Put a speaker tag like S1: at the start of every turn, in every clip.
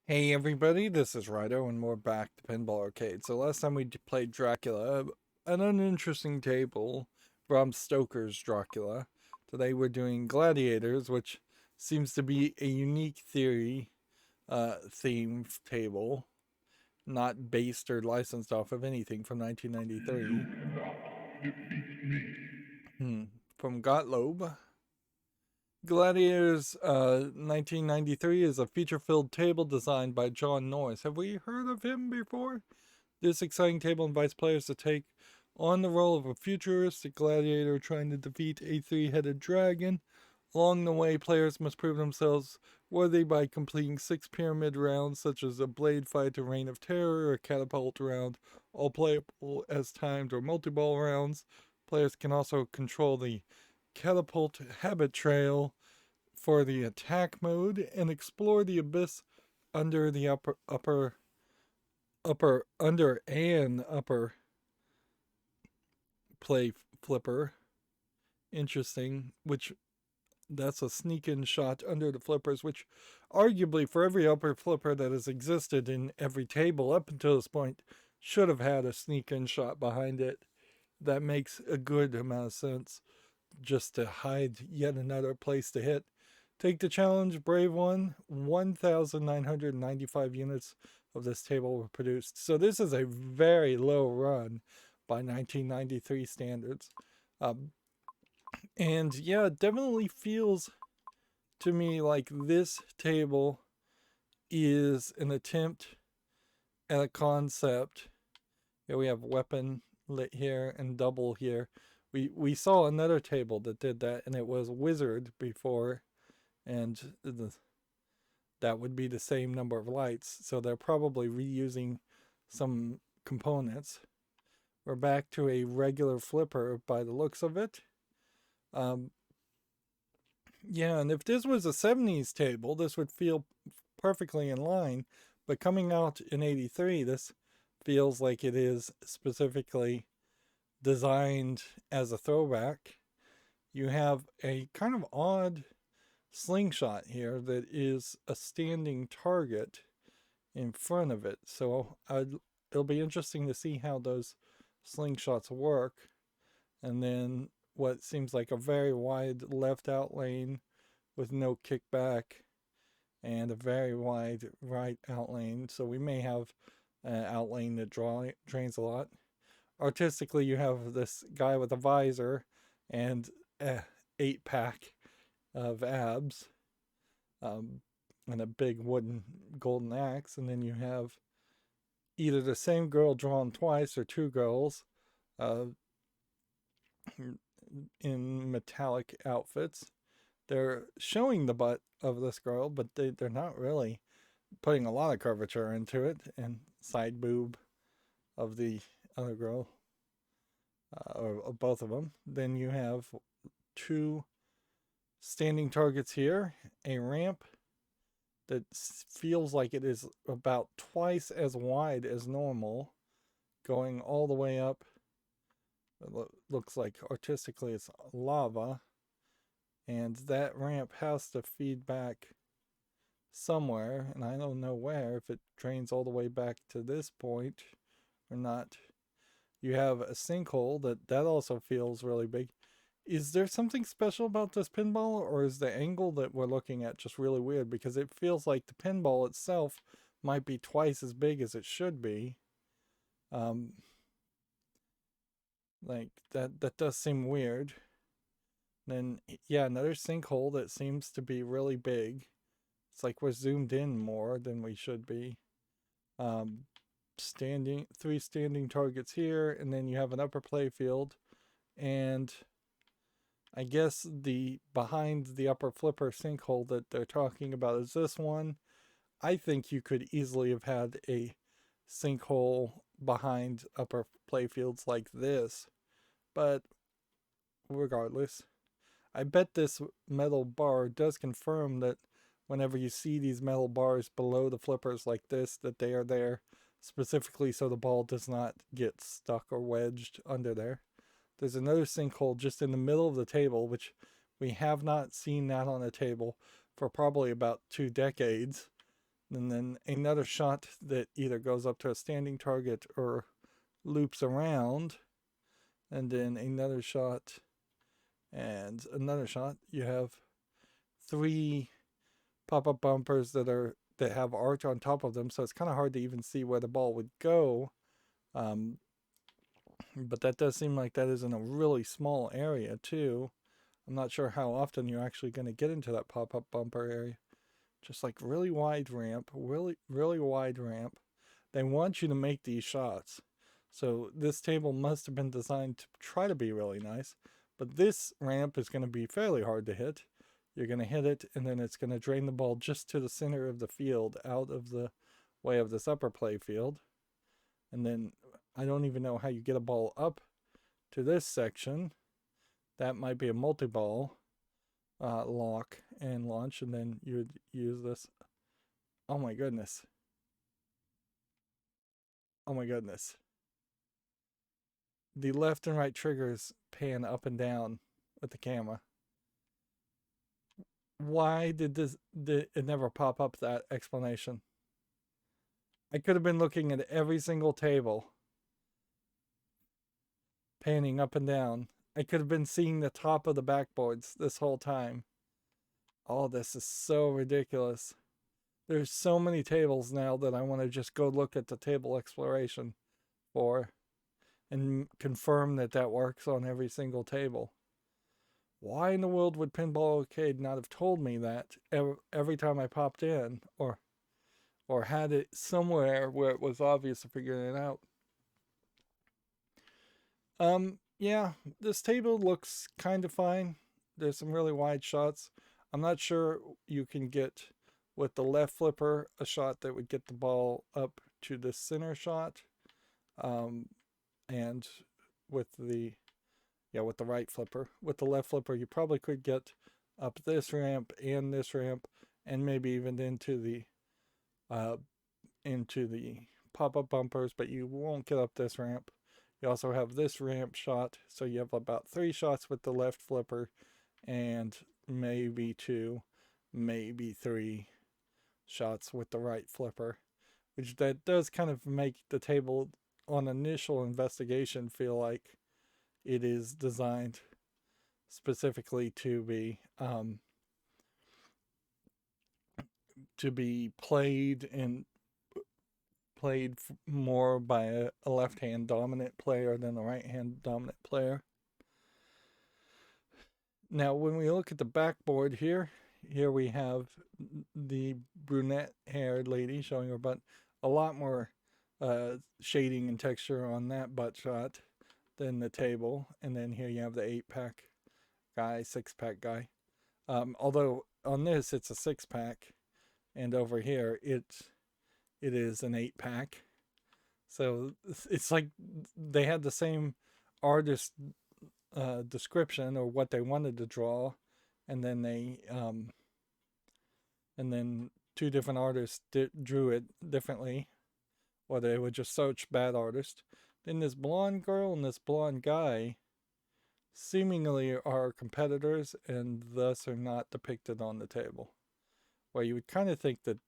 S1: Hey everybody, this is Rydo and we're back to Pinball Arcade. So last time we played Dracula, an uninteresting table, Bram Stoker's Dracula. Today we're doing Gladiators, which seems to be a unique theory theme table, not based or licensed off of anything from 1993. Hmm. From Gottlieb. Gladiators 1993 is a feature-filled table designed by John Norris. Have we heard of him before? This exciting table invites players to take on the role of a futuristic gladiator trying to defeat a three-headed dragon. Along the way, players must prove themselves worthy by completing 6 pyramid rounds, such as a blade fight, a reign of terror, or a catapult round, all playable as timed or multi-ball rounds. Players can also control the catapult habit trail for the attack mode and explore the abyss under the upper play flipper. Interesting, which that's a sneak in shot under the flippers, which arguably for every upper flipper that has existed in every table up until this point should have had a sneak in shot behind it. That makes a good amount of sense, just to hide yet another place to hit. Take the challenge, brave one. 1,995 units of this table were produced. So this is a very low run by 1993 standards. Um, and yeah, it definitely feels to me like this table is an attempt at a concept. Here we have weapon lit here and double here. We saw another table that did that, and it was wizard before, and that would be the same number of lights. So they're probably reusing some components. We're back to a regular flipper by the looks of it. Um, yeah, and if this was a 70s table, this would feel perfectly in line. But coming out in 83, this feels like it is specifically designed as a throwback. You have a kind of odd slingshot here that is a standing target in front of it. So it'll be interesting to see how those slingshots work. And then what seems like a very wide left out lane with no kickback and a very wide right out lane. So we may have an out lane that drains a lot. Artistically, you have this guy with a visor and a 8-pack of abs, um, and a big wooden golden axe. And then you have either the same girl drawn twice or two girls uh, in metallic outfits. They're showing the butt of this girl, but they're not really putting a lot of curvature into it. And side boob of the other girl, or both of them. Then you have two standing targets here, a ramp that feels like it is about twice as wide as normal, going all the way up. It looks like artistically it's lava, and that ramp has to feed back somewhere, and I don't know where, if it drains all the way back to this point or not. You have a sinkhole that also feels really big. Is there something special about this pinball, or is the angle that we're looking at just really weird? Because it feels like the pinball itself might be twice as big as it should be. Um, like that does seem weird. Then yeah, another sinkhole that seems to be really big. It's like we're zoomed in more than we should be. Um, three standing targets here, and then you have an upper play field, and I guess the behind the upper flipper sinkhole that they're talking about is this one. I think you could easily have had a sinkhole behind upper playfields like this, but regardless, I bet this metal bar does confirm that whenever you see these metal bars below the flippers like this, that they are there specifically so the ball does not get stuck or wedged under there. There's another sinkhole just in the middle of the table, which we have not seen that on a table for probably about 2 decades. And then another shot that either goes up to a standing target or loops around. And then another shot and another shot. You have 3 pop-up bumpers that have arch on top of them, so it's kind of hard to even see where the ball would go. But that does seem like that is in a really small area too. I'm not sure how often you're actually going to get into that pop-up bumper area. Just like really wide ramp, really wide ramp. They want you to make these shots. So this table must have been designed to try to be really nice. But this ramp is going to be fairly hard to hit. You're going to hit it, and then it's going to drain the ball just to the center of the field, out of the way of this upper play field. And then I don't even know how you get a ball up to this section. That might be a multi-ball lock and launch, and then you would use this. Oh my goodness. Oh my goodness. The left and right triggers pan up and down with the camera. Why did it never pop up, that explanation? I could have been looking at every single table, panning up and down. I could have been seeing the top of the backboards this whole time. Oh, this is so ridiculous. There's so many tables now that I want to just go look at the table exploration for and confirm that that works on every single table. Why in the world would Pinball Arcade not have told me that every time I popped in, or had it somewhere where it was obvious to figure it out? Yeah, this table looks kind of fine. There's some really wide shots. I'm not sure you can get, with the left flipper, a shot that would get the ball up to the center shot. And with the right flipper. With the left flipper, you probably could get up this ramp, and maybe even into the pop-up bumpers, but you won't get up this ramp. You also have this ramp shot, so you have about 3 shots with the left flipper, and maybe 2, maybe 3 shots with the right flipper, which that does kind of make the table on initial investigation feel like it is designed specifically to be played more by a left-hand dominant player than a right-hand dominant player. Now, when we look at the backboard here we have the brunette-haired lady showing her butt. A lot more shading and texture on that butt shot than the table. And then here you have the 8-pack guy, 6-pack guy. Although on this it's a 6-pack, and over here it is an 8-pack. So it's like they had the same artist description, or what they wanted to draw, and then and then 2 different artists drew it differently, or they were just such bad artists. Then this blonde girl and this blonde guy seemingly are competitors, and thus are not depicted on the table. Where you would kind of think that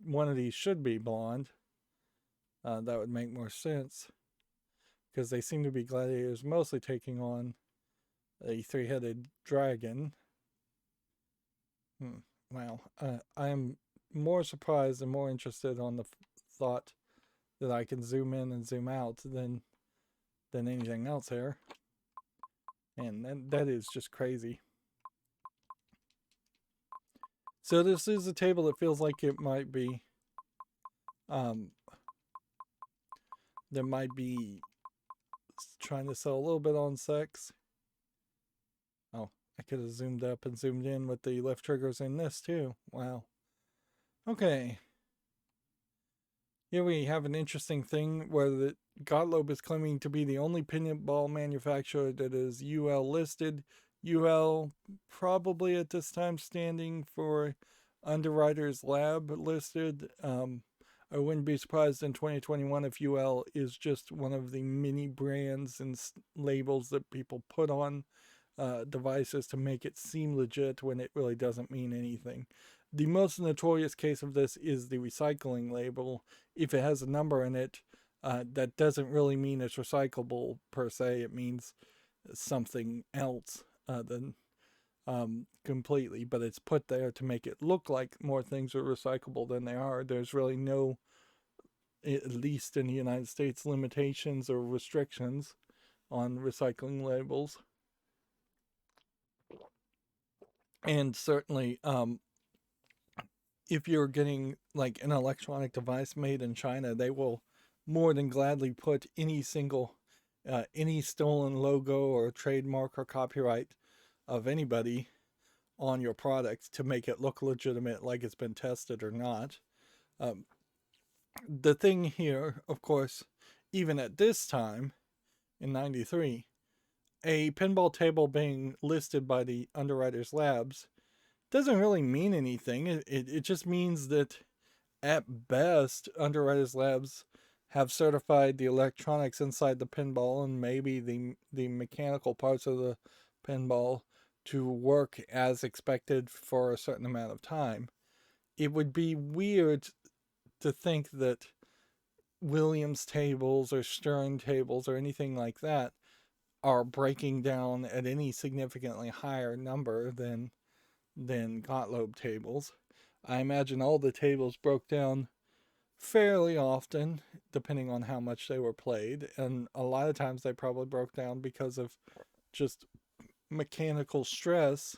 S1: one of these should be blonde. That would make more sense, because they seem to be gladiators, mostly taking on a 3-headed dragon. Wow. I am more surprised and more interested on the thought that I can zoom in and zoom out than anything else here. And that is just crazy. So this is a table that feels like it might be there might be trying to sell a little bit on sex. Oh, I could have zoomed up and zoomed in with the left triggers in this too. Wow. Okay. Here we have an interesting thing where the Gottlieb is claiming to be the only pinball manufacturer that is UL listed. UL probably at this time standing for Underwriters Lab listed. I wouldn't be surprised in 2021 if UL is just one of the many brands and labels that people put on devices to make it seem legit when it really doesn't mean anything. The most notorious case of this is the recycling label. If it has a number in it, that doesn't really mean it's recyclable per se. It means something else than completely, but it's put there to make it look like more things are recyclable than they are. There's really no, at least in the United States, limitations or restrictions on recycling labels. And certainly, if you're getting like an electronic device made in China, they will more than gladly put any single, any stolen logo or trademark or copyright of anybody on your product to make it look legitimate, like it's been tested or not. The thing here, of course, even at this time in '93, a pinball table being listed by the Underwriters Labs doesn't really mean anything. It just means that at best, Underwriters Labs have certified the electronics inside the pinball and maybe the mechanical parts of the pinball to work as expected for a certain amount of time. It would be weird to think that Williams tables or Stern tables or anything like that are breaking down at any significantly higher number than Gottlieb tables. I imagine all the tables broke down fairly often, depending on how much they were played, and a lot of times they probably broke down because of just mechanical stress,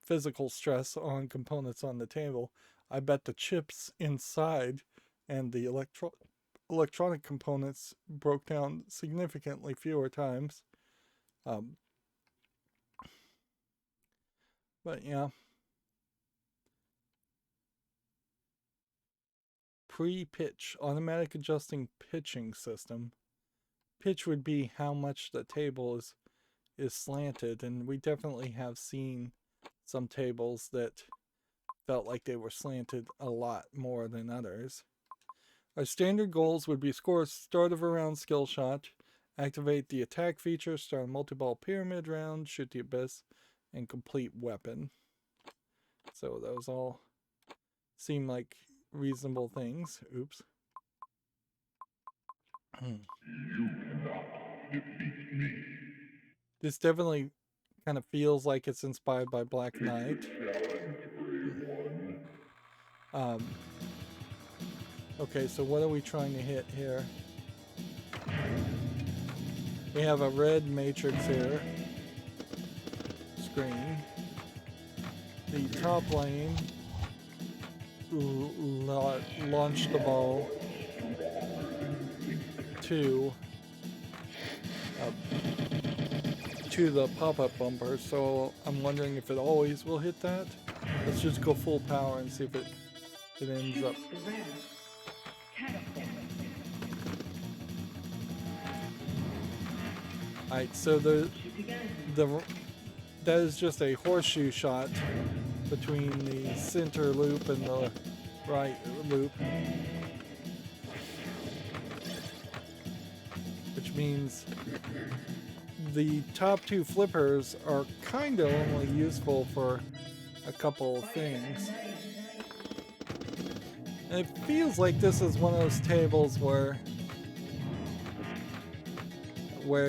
S1: physical stress on components on the table. I bet the chips inside and the electronic components broke down significantly fewer times. But yeah. Pre-pitch, automatic adjusting pitching system. Pitch would be how much the table is slanted, and we definitely have seen some tables that felt like they were slanted a lot more than others. Our standard goals would be score start of a round skill shot, activate the attack feature, start a multi-ball pyramid round, shoot the abyss, and complete weapon. So those all seem like reasonable things. Oops. This definitely kind of feels like it's inspired by Black Knight. Okay, so what are we trying to hit here? We have a red matrix here. Screen. The top lane launch the ball to the pop-up bumper, so I'm wondering if it always will hit that. Let's just go full power and see if it ends up. Alright, so that is just a horseshoe shot between the center loop and the right loop, which means the top two flippers are kind of only useful for a couple of things. And it feels like this is one of those tables where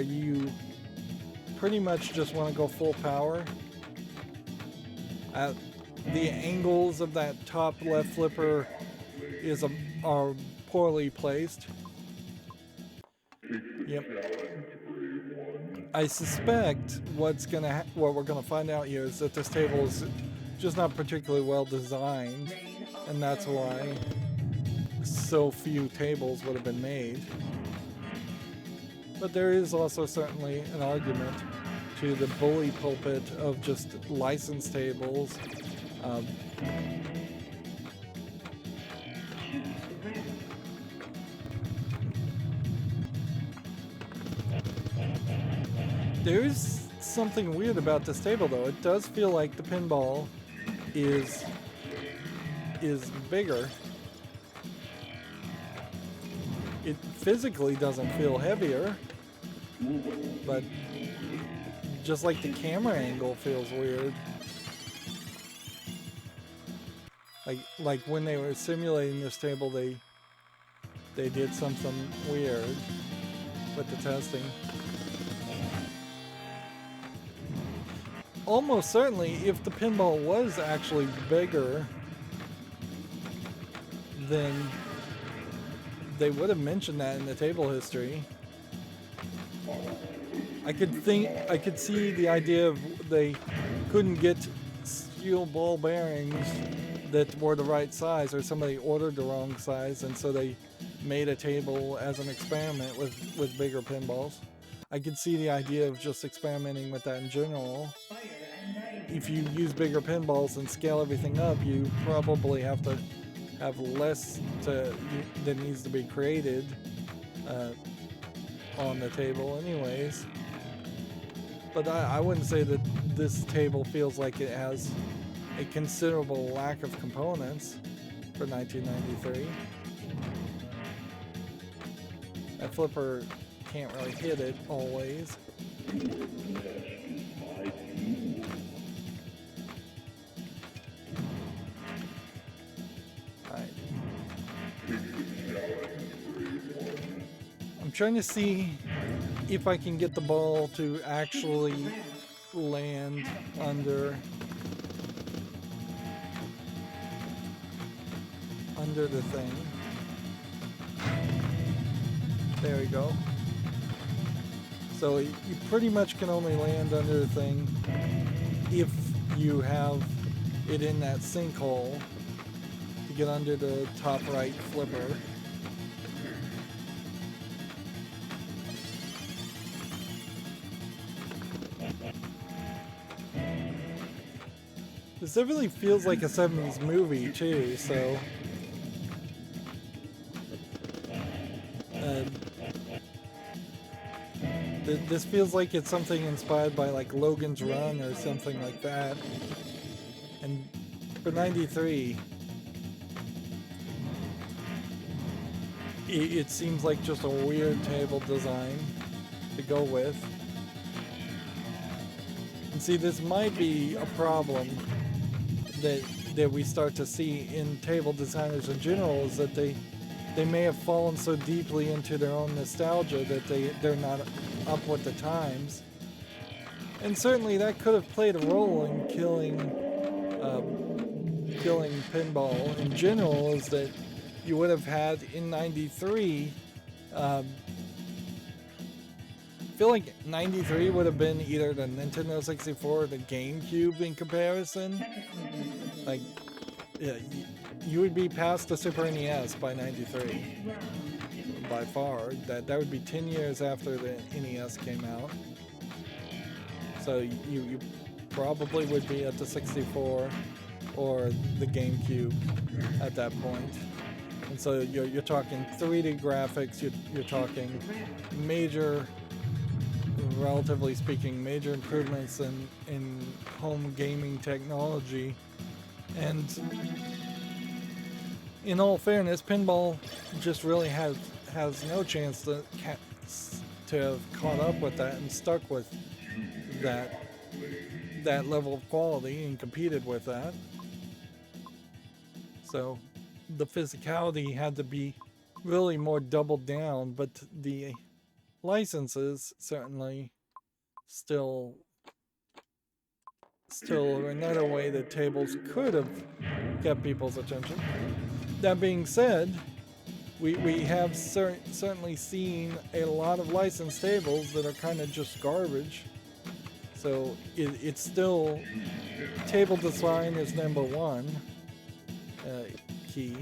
S1: you pretty much just want to go full power. The angles of that top left flipper are poorly placed. Yep. I suspect what we're gonna find out here is that this table is just not particularly well designed, and that's why so few tables would have been made. But there is also certainly an argument to the bully pulpit of just licensed tables. There is something weird about this table, though. It does feel like the pinball is bigger. It physically doesn't feel heavier, but just like the camera angle feels weird. Like when they were simulating this table, they did something weird with the testing. Almost certainly, if the pinball was actually bigger, then they would have mentioned that in the table history. I could see the idea of they couldn't get steel ball bearings that were the right size, or somebody ordered the wrong size, and so they made a table as an experiment with bigger pinballs. I could see the idea of just experimenting with that in general. If you use bigger pinballs and scale everything up, you probably have to have less that needs to be created on the table anyways. But I wouldn't say that this table feels like it has a considerable lack of components for 1993. That flipper can't really hit it always. Alright. I'm trying to see if I can get the ball to actually land under the thing. There we go. So you pretty much can only land under the thing if you have it in that sinkhole to get under the top right flipper. This definitely feels like a 70s movie too, so this feels like it's something inspired by like Logan's Run or something like that. And for 93, it seems like just a weird table design to go with. And see, this might be a problem that we start to see in table designers in general, is that they may have fallen so deeply into their own nostalgia that they're not up with the times. And certainly that could have played a role in killing pinball in general, is that you would have had in 93, I feel like 93 would have been either the Nintendo 64 or the GameCube in comparison. Like, yeah, you would be past the Super NES by 93. By far. That would be 10 years after the NES came out. So you probably would be at the 64 or the GameCube at that point. And so you're talking 3D graphics, you're talking major, relatively speaking, major improvements in home gaming technology. And in all fairness, pinball just really has no chance to have caught up with that and stuck with that level of quality and competed with that. So the physicality had to be really more doubled down, but the licenses certainly still another way that tables could have kept people's attention. That being said, we have certainly seen a lot of licensed tables that are kind of just garbage. So it's still, table design is number one key.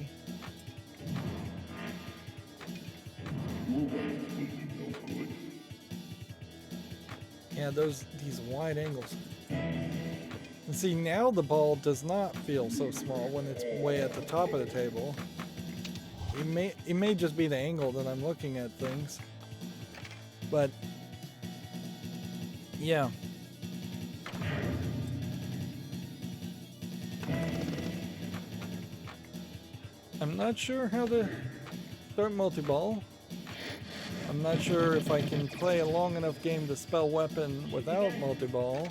S1: Yeah, these wide angles. And see, now the ball does not feel so small when it's way at the top of the table. It may just be the angle that I'm looking at things. But yeah. I'm not sure how to start multi-ball. I'm not sure if I can play a long enough game to spell weapon without multi-ball.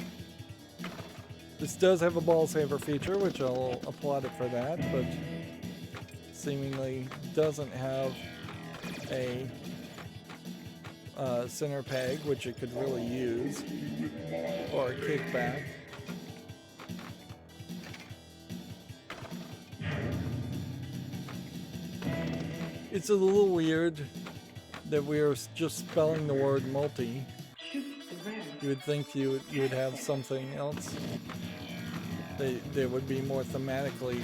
S1: This does have a ball saver feature, which I'll applaud it for that, but seemingly doesn't have a center peg, which it could really use, or a kickback. It's a little weird that we're just spelling the word multi. You would think you would have something else that would be more thematically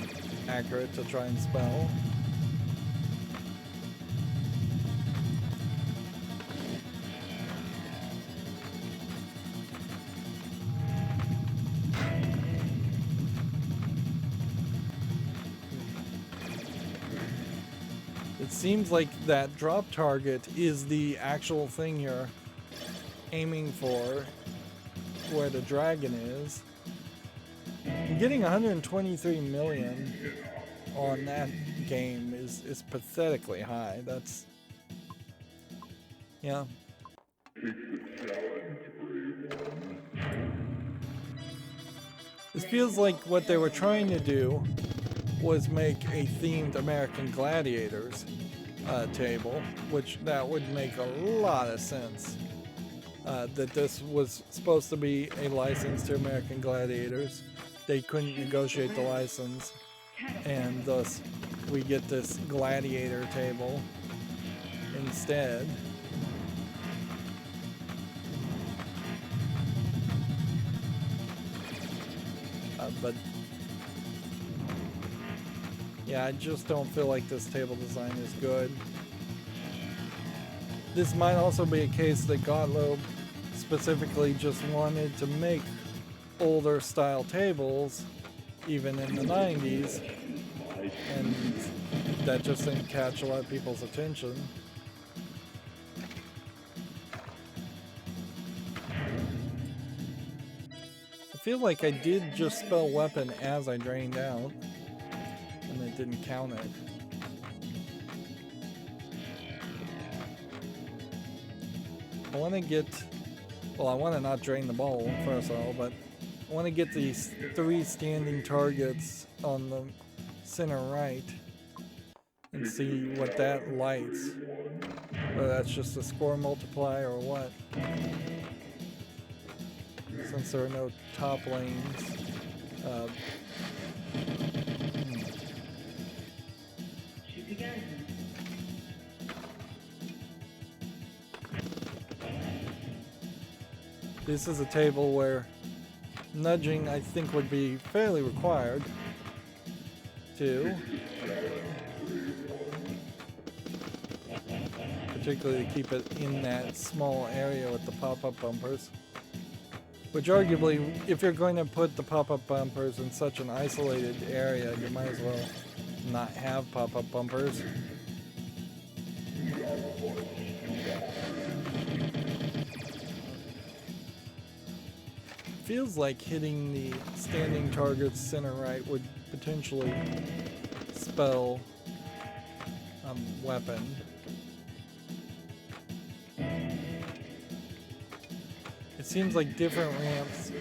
S1: accurate to try and spell. It seems like that drop target is the actual thing you're aiming for, where the dragon is. Getting 123 million on that game is pathetically high. That's, yeah. This feels like what they were trying to do was make a themed American Gladiators table, which that would make a lot of sense. That this was supposed to be a license to American Gladiators. They couldn't negotiate the license, and thus we get this Gladiator table instead. But yeah, I just don't feel like this table design is good. This might also be a case that Gottlieb specifically just wanted to make older style tables, even in the 90s, and that just didn't catch a lot of people's attention. I feel like I did just spell weapon as I drained out, and it didn't count it. I want to get, well, I want to not drain the bowl first of all, but I want to get these 3 standing targets on the center right and see what that lights. Whether that's just a score multiplier or what. Since there are no top lanes. This is a table where nudging, I think, would be fairly required too. Particularly to keep it in that small area with the pop-up bumpers. Which arguably, if you're going to put the pop-up bumpers in such an isolated area, you might as well not have pop-up bumpers. Feels like hitting the standing targets center right would potentially spell weapon. It seems like different ramps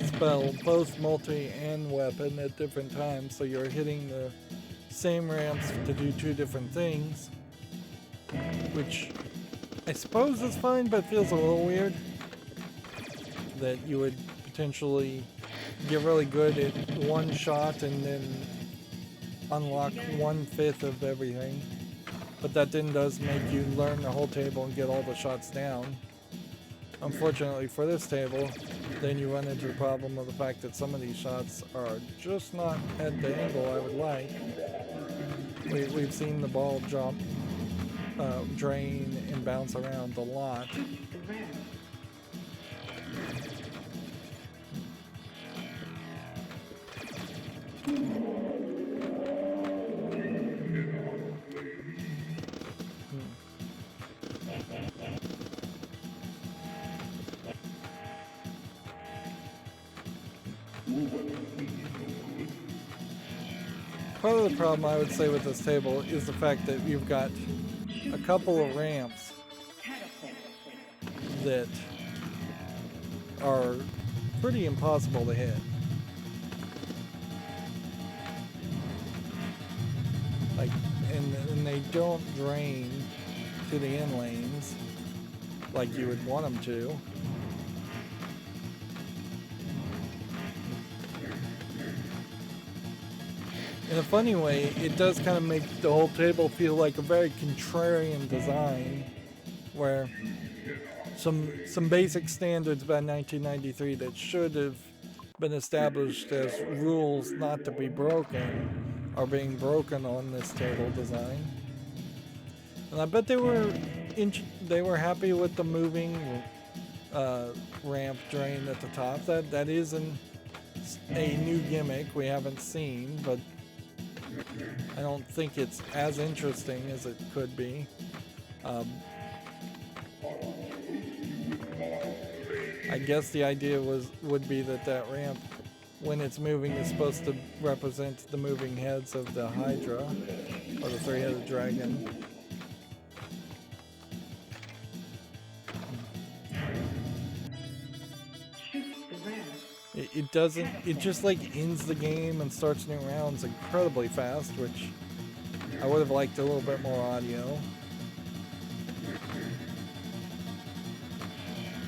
S1: spell both multi and weapon at different times, so you're hitting the same ramps to do 2 different things, which I suppose is fine, but feels a little weird that you would potentially get really good at one shot and then unlock 1/5 of everything, but that then does make you learn the whole table and get all the shots down. Unfortunately for this table, then you run into the problem of the fact that some of these shots are just not at the angle I would like. We've seen the ball drop, drain, and bounce around a lot. Part of the problem I would say with this table is the fact that you've got a couple of ramps that are pretty impossible to hit. Like, and they don't drain to the in lanes like you would want them to. In a funny way, it does kind of make the whole table feel like a very contrarian design, where some basic standards by 1993 that should have been established as rules not to be broken are being broken on this table design. And I bet they were happy with the moving ramp drain at the top. That is a new gimmick we haven't seen, but I don't think it's as interesting as it could be. I guess the idea would be that ramp, when it's moving, is supposed to represent the moving heads of the Hydra, or the three-headed dragon. It just like ends the game and starts new rounds incredibly fast, which I would have liked a little bit more audio.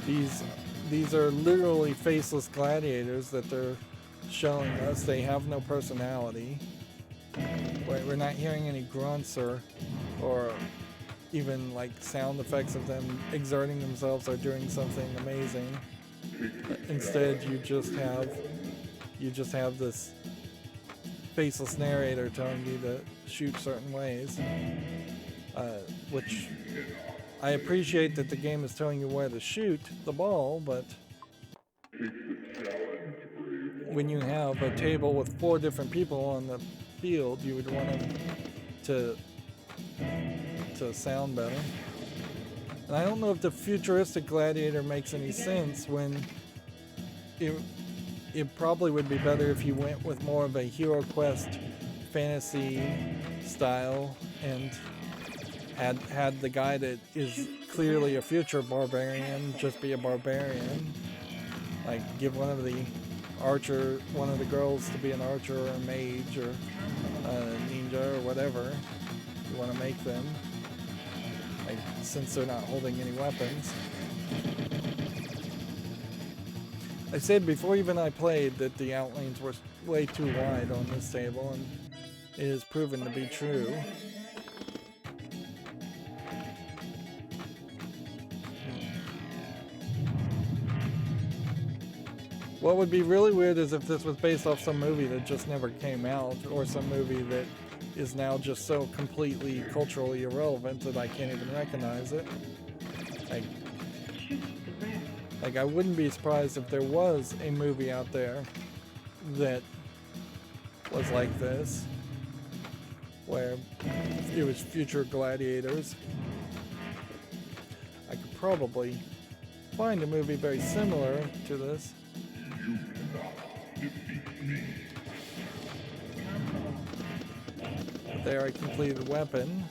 S1: These are literally faceless gladiators that they're showing us. They have no personality. We're not hearing any grunts or even like sound effects of them exerting themselves or doing something amazing. Instead, you just have this faceless narrator telling you to shoot certain ways, which I appreciate that the game is telling you where to shoot the ball, but when you have a table with 4 different people on the field, you would want them to sound better. And I don't know if the futuristic gladiator makes any sense when it probably would be better if you went with more of a Hero Quest fantasy style and had the guy that is clearly a future barbarian just be a barbarian. Like, give one of the girls to be an archer or a mage or a ninja or whatever you want to make them. Like, since they're not holding any weapons. I said before even I played that the outlanes were way too wide on this table, and it has proven to be true. What would be really weird is if this was based off some movie that just never came out, or some movie that is now just so completely culturally irrelevant that I can't even recognize it. Like I wouldn't be surprised if there was a movie out there that was like this, where it was future gladiators. I could probably find a movie very similar to this. There I completed weapon,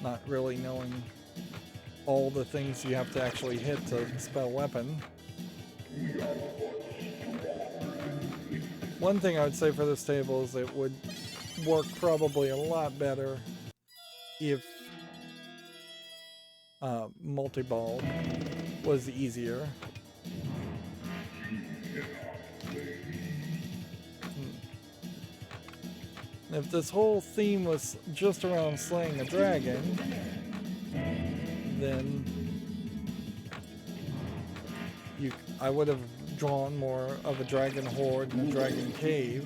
S1: not really knowing all the things you have to actually hit to spell weapon. One thing I would say for this table is it would work probably a lot better if multi-ball was easier. If this whole theme was just around slaying a dragon, then I would have drawn more of a dragon horde and a dragon cave.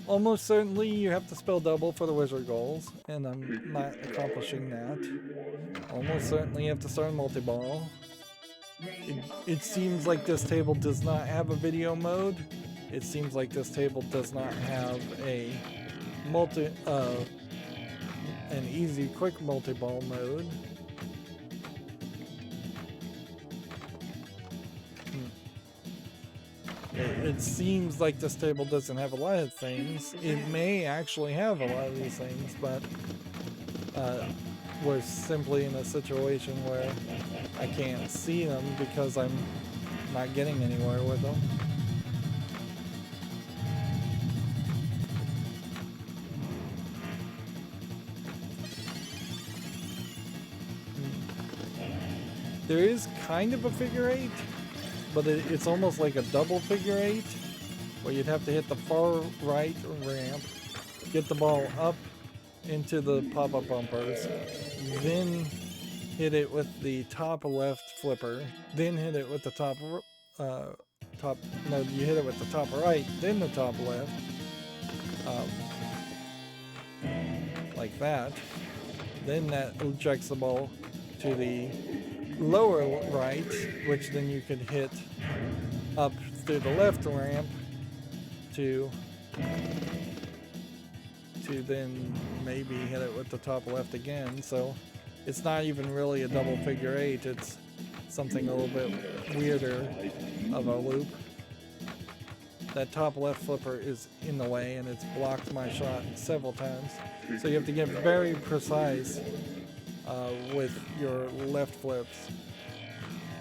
S1: Almost certainly you have to spell double for the wizard goals, and I'm not accomplishing that. Almost certainly you have to start a multi-ball. It seems like this table does not have a video mode. It seems like this table does not have an easy quick multi-ball mode. It seems like this table doesn't have a lot of things. It may actually have a lot of these things, but we're simply in a situation where I can't see them because I'm not getting anywhere with them. There is kind of a figure eight, but it's almost like a double figure eight, where you'd have to hit the far right ramp, get the ball up into the pop-up bumpers, then hit it with the top left flipper, then hit it with the you hit it with the top right, then the top left, like that. Then that ejects the ball to the lower right, which then you could hit up through the left ramp to then maybe hit it with the top left again. So it's not even really a double figure eight, it's something a little bit weirder of a loop. That top left flipper is in the way and it's blocked my shot several times. So you have to get very precise with your left flips,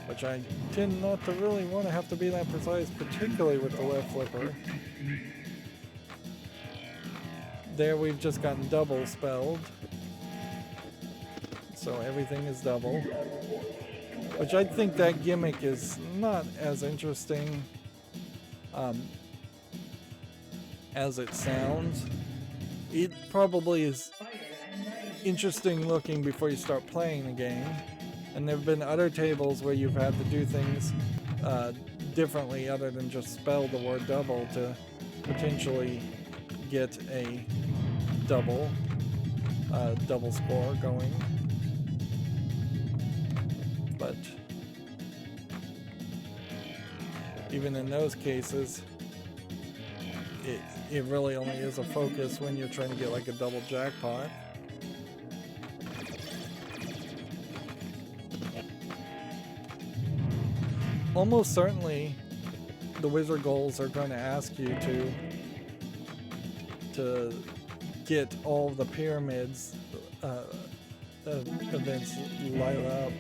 S1: which I tend not to really want to have to be that precise, particularly with the left flipper. There we've just gotten double spelled, so everything is double, which I think that gimmick is not as interesting as it sounds. It probably is interesting looking before you start playing the game, and there have been other tables where you've had to do things differently other than just spell the word double to potentially get a double score going. But even in those cases, it really only is a focus when you're trying to get like a double jackpot. Almost certainly the wizard goals are going to ask you to get all the pyramids events light up.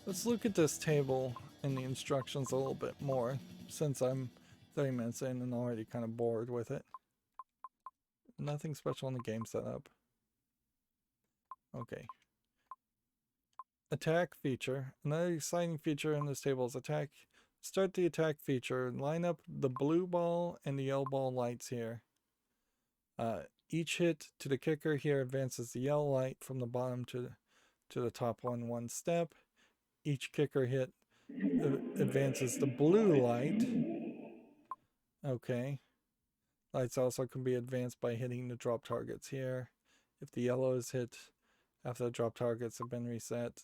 S1: Let's look at this table and the instructions a little bit more, since I'm 30 minutes in and already kind of bored with it. Nothing special in the game setup. Okay. Attack feature. Another exciting feature in this table is attack. Start the attack feature. Line up the blue ball and the yellow ball lights here. Each hit to the kicker here advances the yellow light from the bottom to the top one step. Each kicker hit advances the blue light. Okay. Lights also can be advanced by hitting the drop targets here. If the yellow is hit after the drop targets have been reset,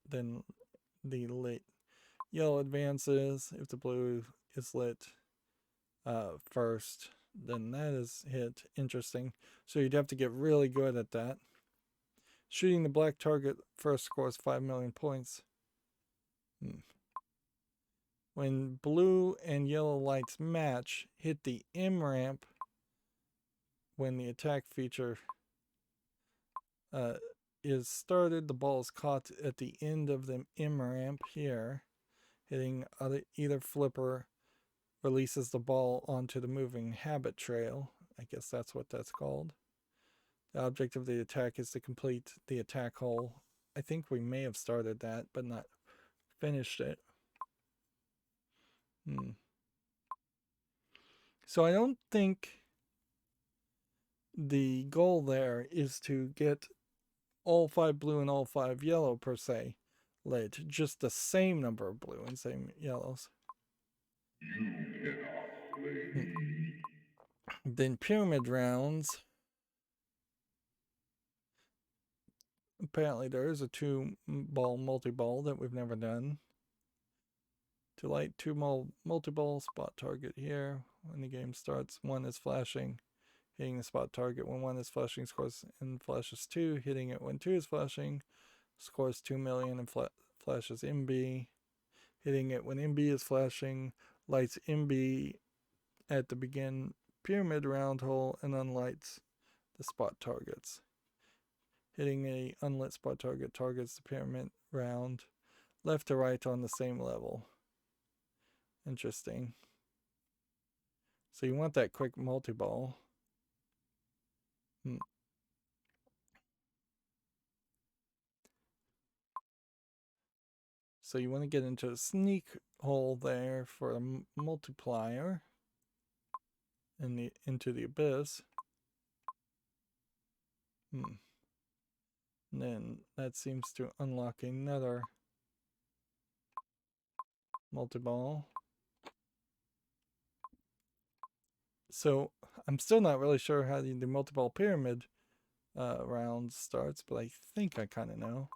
S1: then the lit yellow advances. If the blue is lit first, then that is hit. Interesting. So you'd have to get really good at that. Shooting the black target first scores 5 million points. When blue and yellow lights match, hit the M ramp when the attack feature is started. The ball is caught at the end of the M ramp here. Hitting either flipper releases the ball onto the moving habit trail. I guess that's what that's called. The object of the attack is to complete the attack hole. I think we may have started that, but not finished it. So I don't think the goal there is to get all 5 blue and all 5 yellow per se lit, just the same number of blue and same yellows. Then pyramid rounds. Apparently there is a 2-ball multi-ball that we've never done. To light 2 multi-ball, spot target here. When the game starts, 1 is flashing. Hitting the spot target when 1 is flashing scores and flashes 2. Hitting it when 2 is flashing scores 2 million and flashes MB. Hitting it when MB is flashing lights MB at the begin pyramid round hole and unlights the spot targets. Hitting a unlit spot target targets the pyramid round left to right on the same level. Interesting. So you want that quick multi-ball. So you want to get into a sneak hole there for a multiplier into the abyss. And then that seems to unlock another multi-ball. So I'm still not really sure how the multi-ball pyramid round starts, but I think I kind of know.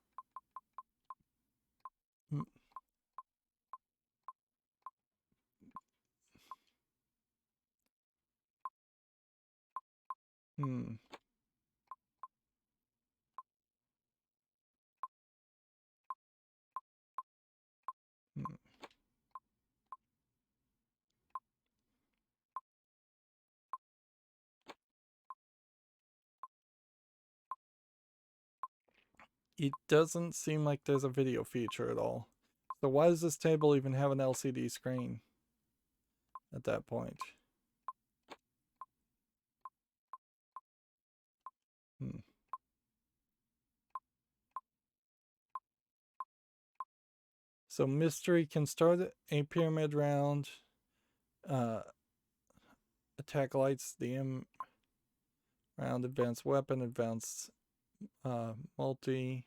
S1: It doesn't seem like there's a video feature at all. So why does this table even have an LCD screen at that point? So mystery can start a pyramid round. Attack lights the M round, advanced weapon, advanced multi.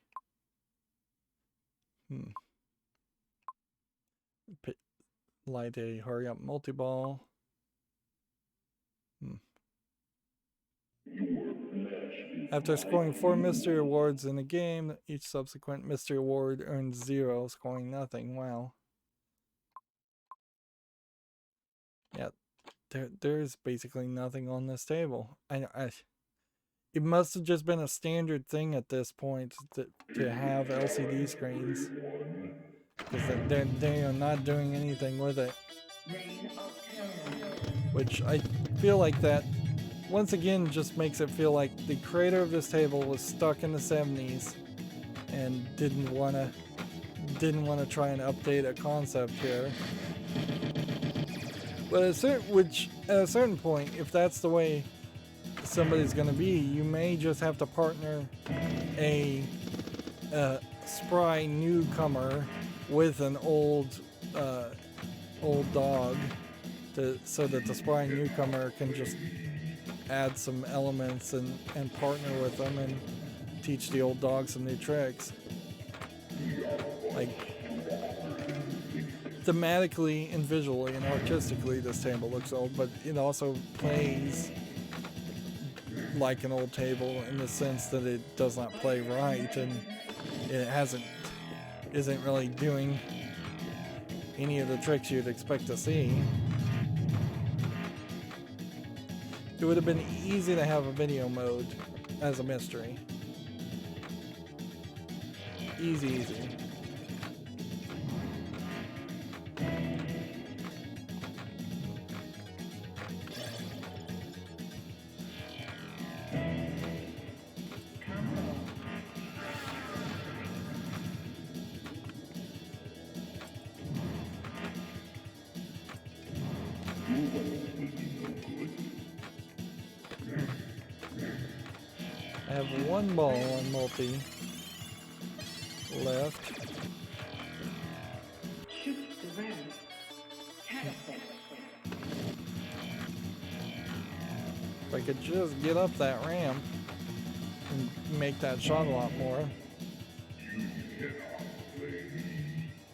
S1: Light a hurry up multi-ball. After scoring 4 mystery awards in a game, each subsequent mystery award earns 0, scoring nothing. Wow. Yeah, there's basically nothing on this table. It must have just been a standard thing at this point to have LCD screens, because they are not doing anything with it. Which I feel like that once again just makes it feel like the creator of this table was stuck in the 70s and didn't want to try and update a concept here. But at a certain point, if that's the way somebody's going to be, you may just have to partner a spry newcomer with an old dog so that the spry newcomer can just add some elements and partner with them and teach the old dog some new tricks. Like, thematically and visually and artistically, this table looks old, but it also plays like an old table in the sense that it does not play right, and it isn't really doing any of the tricks you'd expect to see. It would have been easy to have a video mode as a mystery. Easy. I have one ball on multi left. If I could just get up that ramp and make that shot a lot more.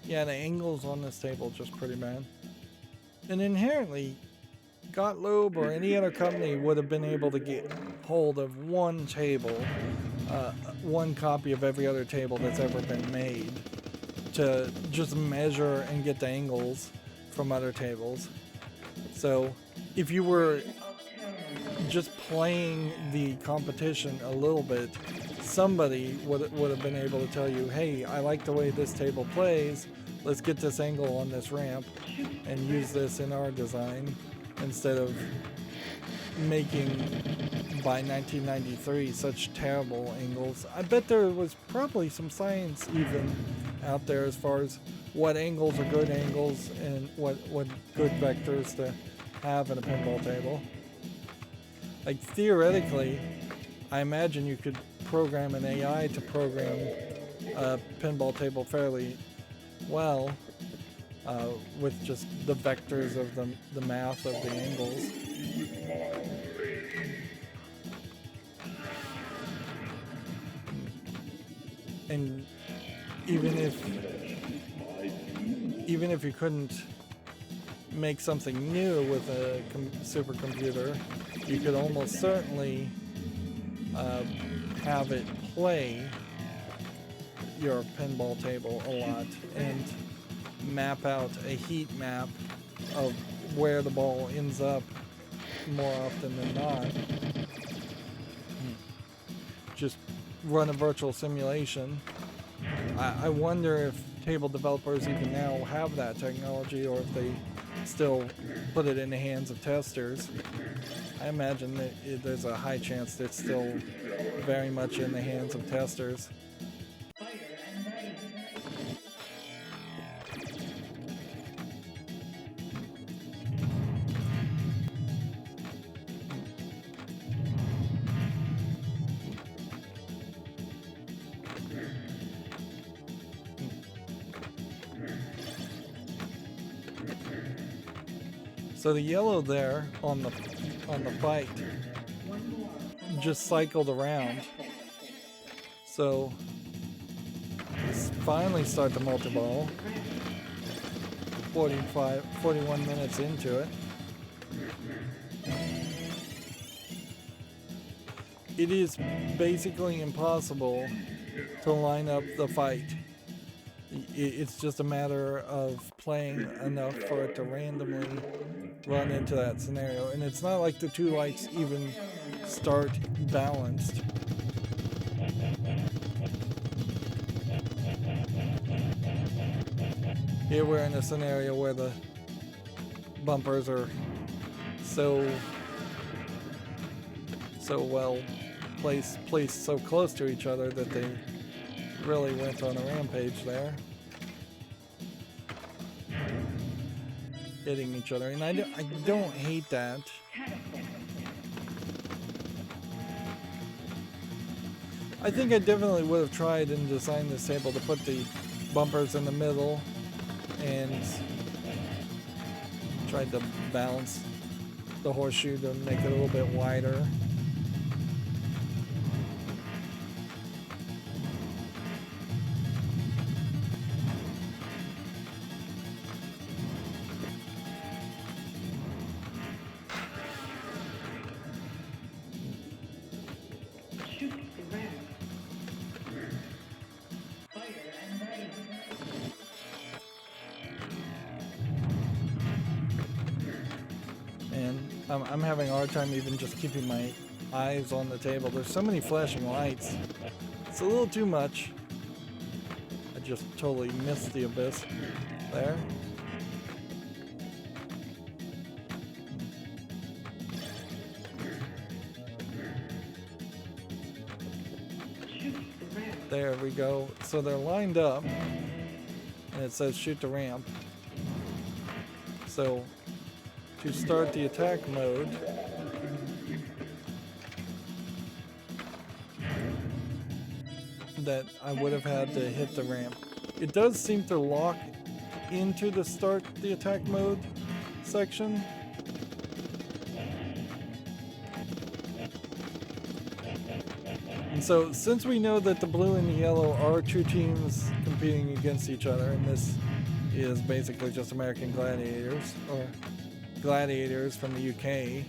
S1: Yeah, the angles on this table are just pretty bad. And inherently, Gottlieb or any other company would have been able to get hold of one table, one copy of every other table that's ever been made, to just measure and get the angles from other tables. So if you were just playing the competition a little bit, somebody would have been able to tell you, hey, I like the way this table plays, let's get this angle on this ramp and use this in our design. instead of making, by 1993, such terrible angles. I bet there was probably some science even out there as far as what angles are good angles and what good vectors to have in a pinball table. Like, theoretically, I imagine you could program an AI to program a pinball table fairly well with just the vectors of the math of the angles. And even if you couldn't make something new with a supercomputer, you could almost certainly have it play your pinball table a lot and map out a heat map of where the ball ends up more often than not. Just run a virtual simulation. I wonder if table developers even now have that technology, or if they still put it in the hands of testers. I imagine that there's a high chance that it's still very much in the hands of testers. So the yellow there on the fight just cycled around. So let's finally start the multi-ball. 41 minutes into it. It is basically impossible to line up the fight. It's just a matter of playing enough for it to randomly run into that scenario. And it's not like the two lights even start balanced. Here we're in a scenario where the bumpers are so well placed so close to each other that they really went on a rampage there, hitting each other, and I don't hate that. I think I definitely would have tried and designed this table to put the bumpers in the middle and tried to balance the horseshoe to make it a little bit wider. I'm having a hard time even just keeping my eyes on the table. There's so many flashing lights. It's a little too much. I just totally missed the abyss there. There we go. So they're lined up, and it says shoot the ramp. So to start the attack mode, that I would have had to hit the ramp. It does seem to lock into the start the attack mode section. And so since we know that the blue and the yellow are two teams competing against each other, and this is basically just American Gladiators, or Gladiators from the UK,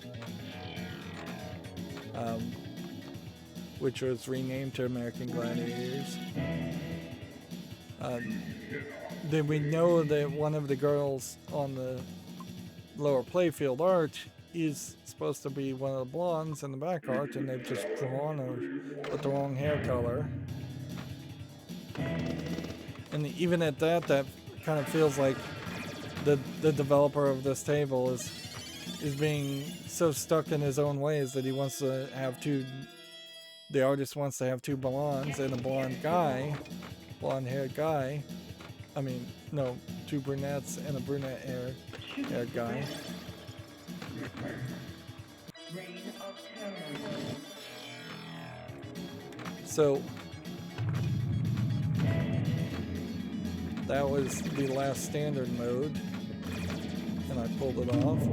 S1: which was renamed to American Gladiators. Then we know that one of the girls on the lower playfield art is supposed to be one of the blondes in the back art, and they've just drawn her with the wrong hair color. And even at that kind of feels like the developer of this table is is being so stuck in his own ways that he wants to have the artist wants to have two blondes and a blonde-haired guy. I mean, no, two brunettes and a brunette-haired guy. So that was the last standard mode, and I pulled it off.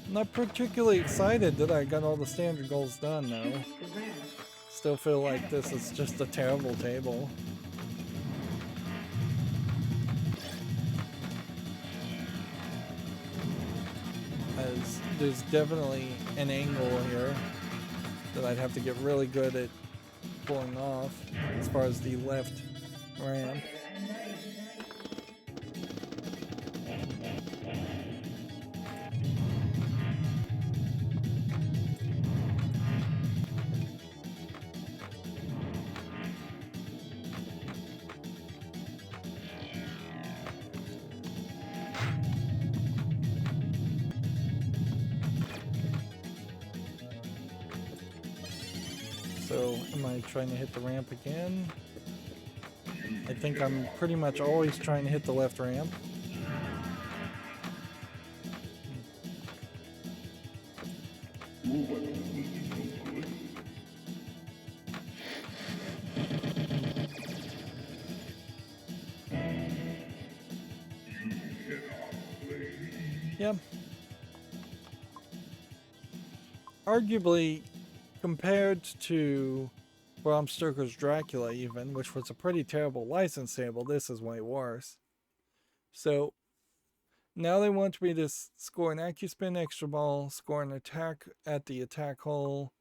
S1: Not particularly excited that I got all the standard goals done though. Still feel like this is just a terrible table. As there's definitely an angle here that I'd have to get really good at pulling off as far as the left ramp. So, am I trying to hit the ramp again? I think I'm pretty much always trying to hit the left ramp. Yep. Arguably, compared to Bram Stoker's Dracula even, which was a pretty terrible license table, this is way worse. So now they want me to score an AccuSpin extra ball, score an attack at the attack hole,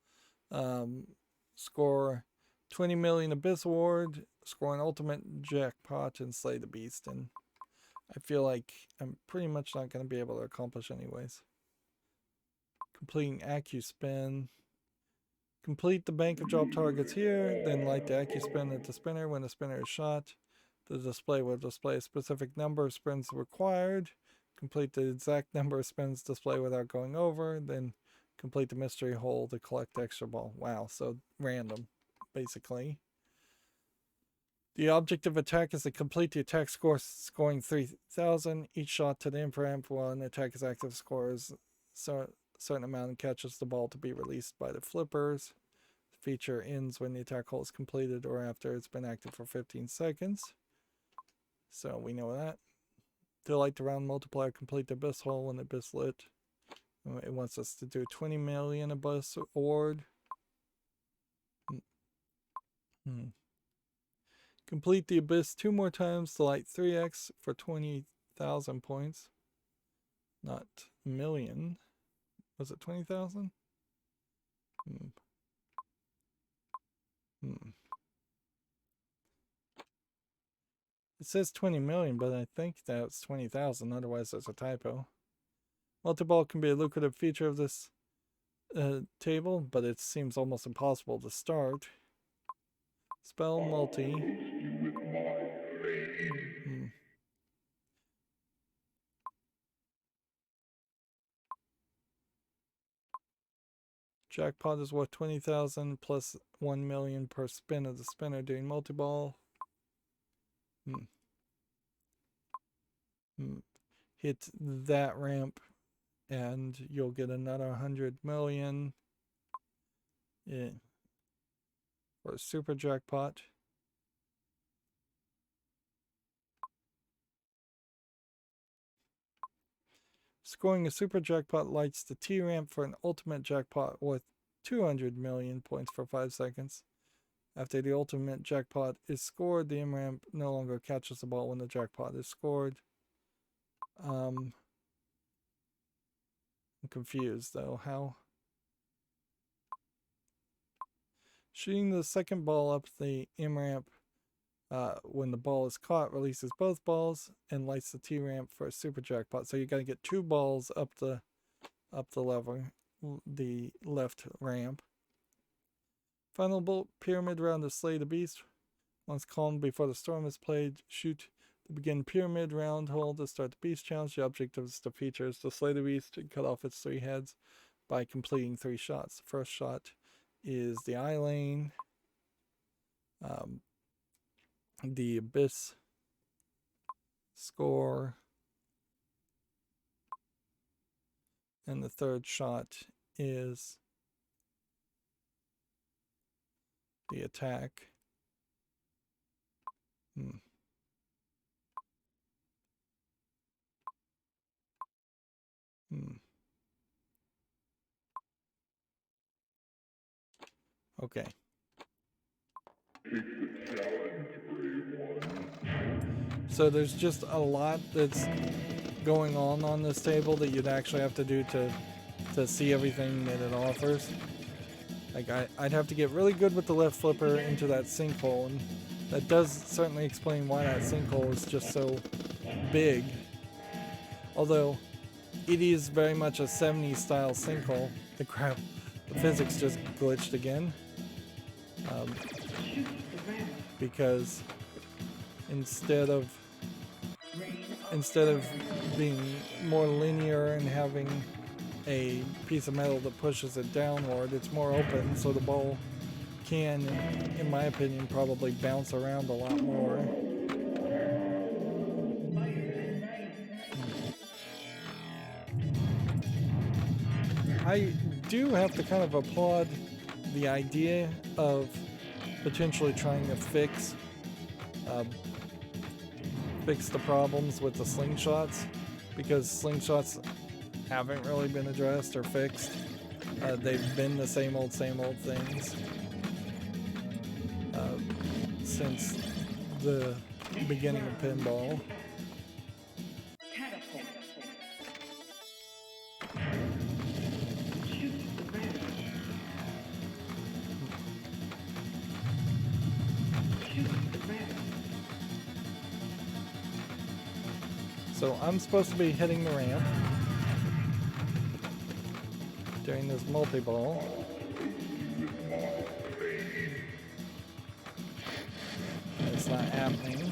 S1: score 20 million Abyss Award, score an ultimate jackpot, and slay the beast. And I feel like I'm pretty much not going to be able to accomplish anyways. Completing AccuSpin. Complete the bank of drop targets here, then light the AccuSpin at the spinner. When the spinner is shot, the display will display a specific number of spins required. Complete the exact number of spins display without going over, then complete the mystery hole to collect the extra ball. Wow, so random, basically. The object of attack is to complete the attack score, scoring 3,000. Each shot to the imp-ramp while an attack is active scores a certain amount and catches the ball to be released by the flippers. The feature ends when the attack hole is completed or after it's been active for 15 seconds. So we know that. To light the round multiplier, complete the abyss hole when the abyss lit. It wants us to do 20 million Abyss Award. Complete the abyss 2 more times to light 3x for 20,000 points. Not million. Was it 20,000? It says 20 million, but I think that's 20,000. Otherwise, there's a typo. Multi-ball can be a lucrative feature of this table, but it seems almost impossible to start. Spell multi. Jackpot is worth 20,000 plus 1 million per spin of the spinner doing multi-ball. Hit that ramp and you'll get another 100 million for a super jackpot. Scoring a super jackpot lights the T ramp for an ultimate jackpot worth 200 million points for 5 seconds. After the ultimate jackpot is scored, the M ramp no longer catches the ball when the jackpot is scored. I'm confused though. How? Shooting the second ball up the M ramp when the ball is caught releases both balls and lights the T ramp for a super jackpot. So you got to get 2 balls up the lever the left ramp. Final bolt pyramid round to slay the beast. Once calmed before the storm is played, shoot the begin pyramid round hole to start the beast challenge. The objective is to features to slay the beast and cut off its 3 heads by completing 3 shots. The first shot is the eye lane, the abyss score, and the third shot is the attack. Okay. So there's just a lot that's going on this table that you'd actually have to do to see everything that it offers. Like I'd have to get really good with the left flipper into that sinkhole, and that does certainly explain why that sinkhole is just so big. Although it is very much a 70s style sinkhole. The physics just glitched again. Because instead of being more linear and having a piece of metal that pushes it downward, it's more open, so the ball can, in my opinion, probably bounce around a lot more. I do have to kind of applaud the idea of potentially trying to fix the problems with the slingshots, because slingshots haven't really been addressed or fixed. They've been the same old things since the beginning of pinball. So I'm supposed to be hitting the ramp during this multi-ball. It's not happening.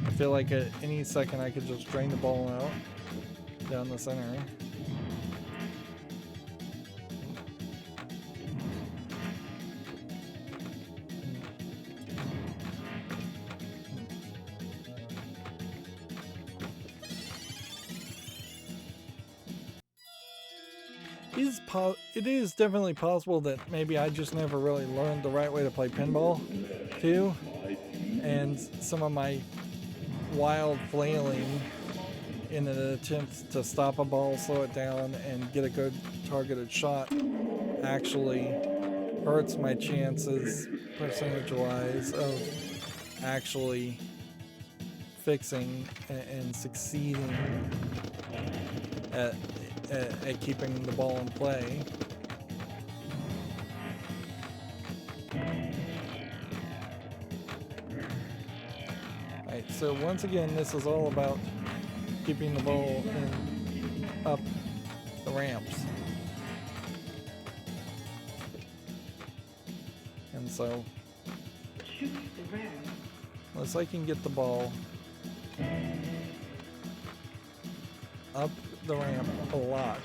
S1: I feel like at any second I could just drain the ball out down the center. It is definitely possible that maybe I just never really learned the right way to play pinball too, and some of my wild flailing in an attempt to stop a ball, slow it down, and get a good targeted shot actually hurts my chances percentage-wise of actually fixing and succeeding at keeping the ball in play. Alright, so once again, this is all about keeping the ball up the ramps. And so, unless I can get the ball up the ramp a lot,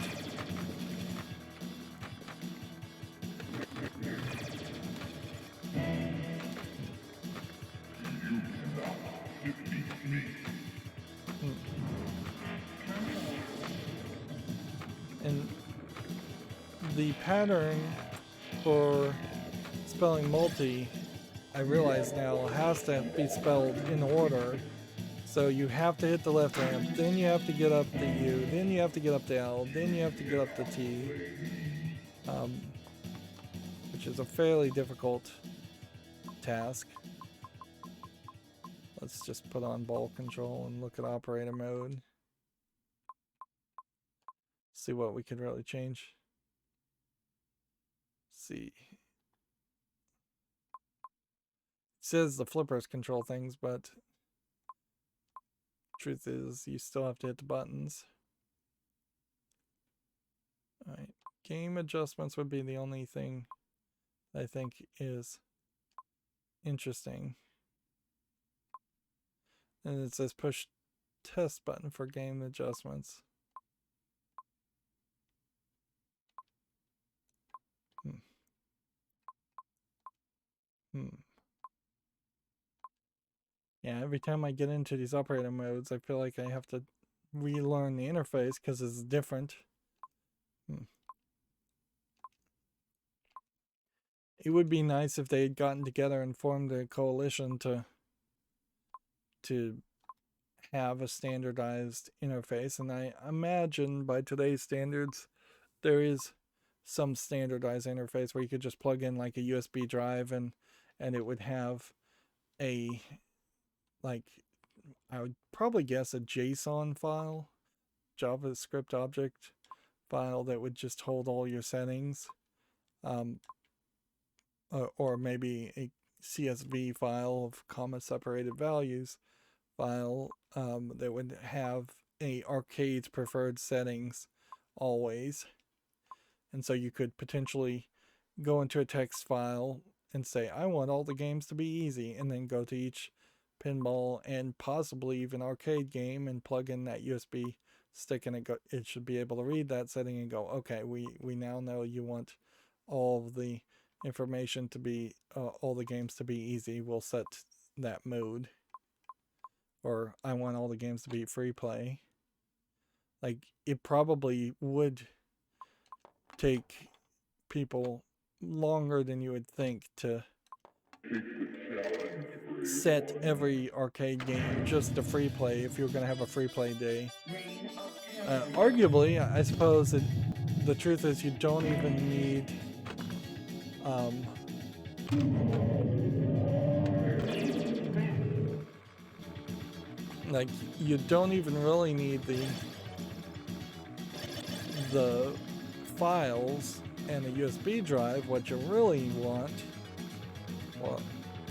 S1: and the pattern for spelling multi, I realize now, has to be spelled in order. So you have to hit the left ramp, then you have to get up the U, then you have to get up the L, then you have to get up the T, which is a fairly difficult task. Let's just put on ball control and look at operator mode. See what we could really change. see. It says the flippers control things, but truth is you still have to hit the buttons. Alright, game adjustments would be the only thing I think is interesting. And it says push test button for game adjustments. Yeah, every time I get into these operating modes, I feel like I have to relearn the interface because it's different. It would be nice if they had gotten together and formed a coalition to have a standardized interface. And I imagine by today's standards, there is some standardized interface where you could just plug in like a USB drive and it would have a, like, I would probably guess a JSON file, JavaScript object file that would just hold all your settings. Or maybe a CSV file of comma separated values file that would have a arcade's preferred settings always. And so you could potentially go into a text file and say, I want all the games to be easy, and then go to each pinball and possibly even arcade game and plug in that USB stick, and it should be able to read that setting and go, okay, we now know you want all of the information to be all the games to be easy. We'll set that mode. Or I want all the games to be free play. Like, it probably would take people longer than you would think to set every arcade game just to free play if you're going to have a free play day. Arguably, I suppose the truth is you don't even need like, you don't even really need the files and a USB drive. What you really want, well,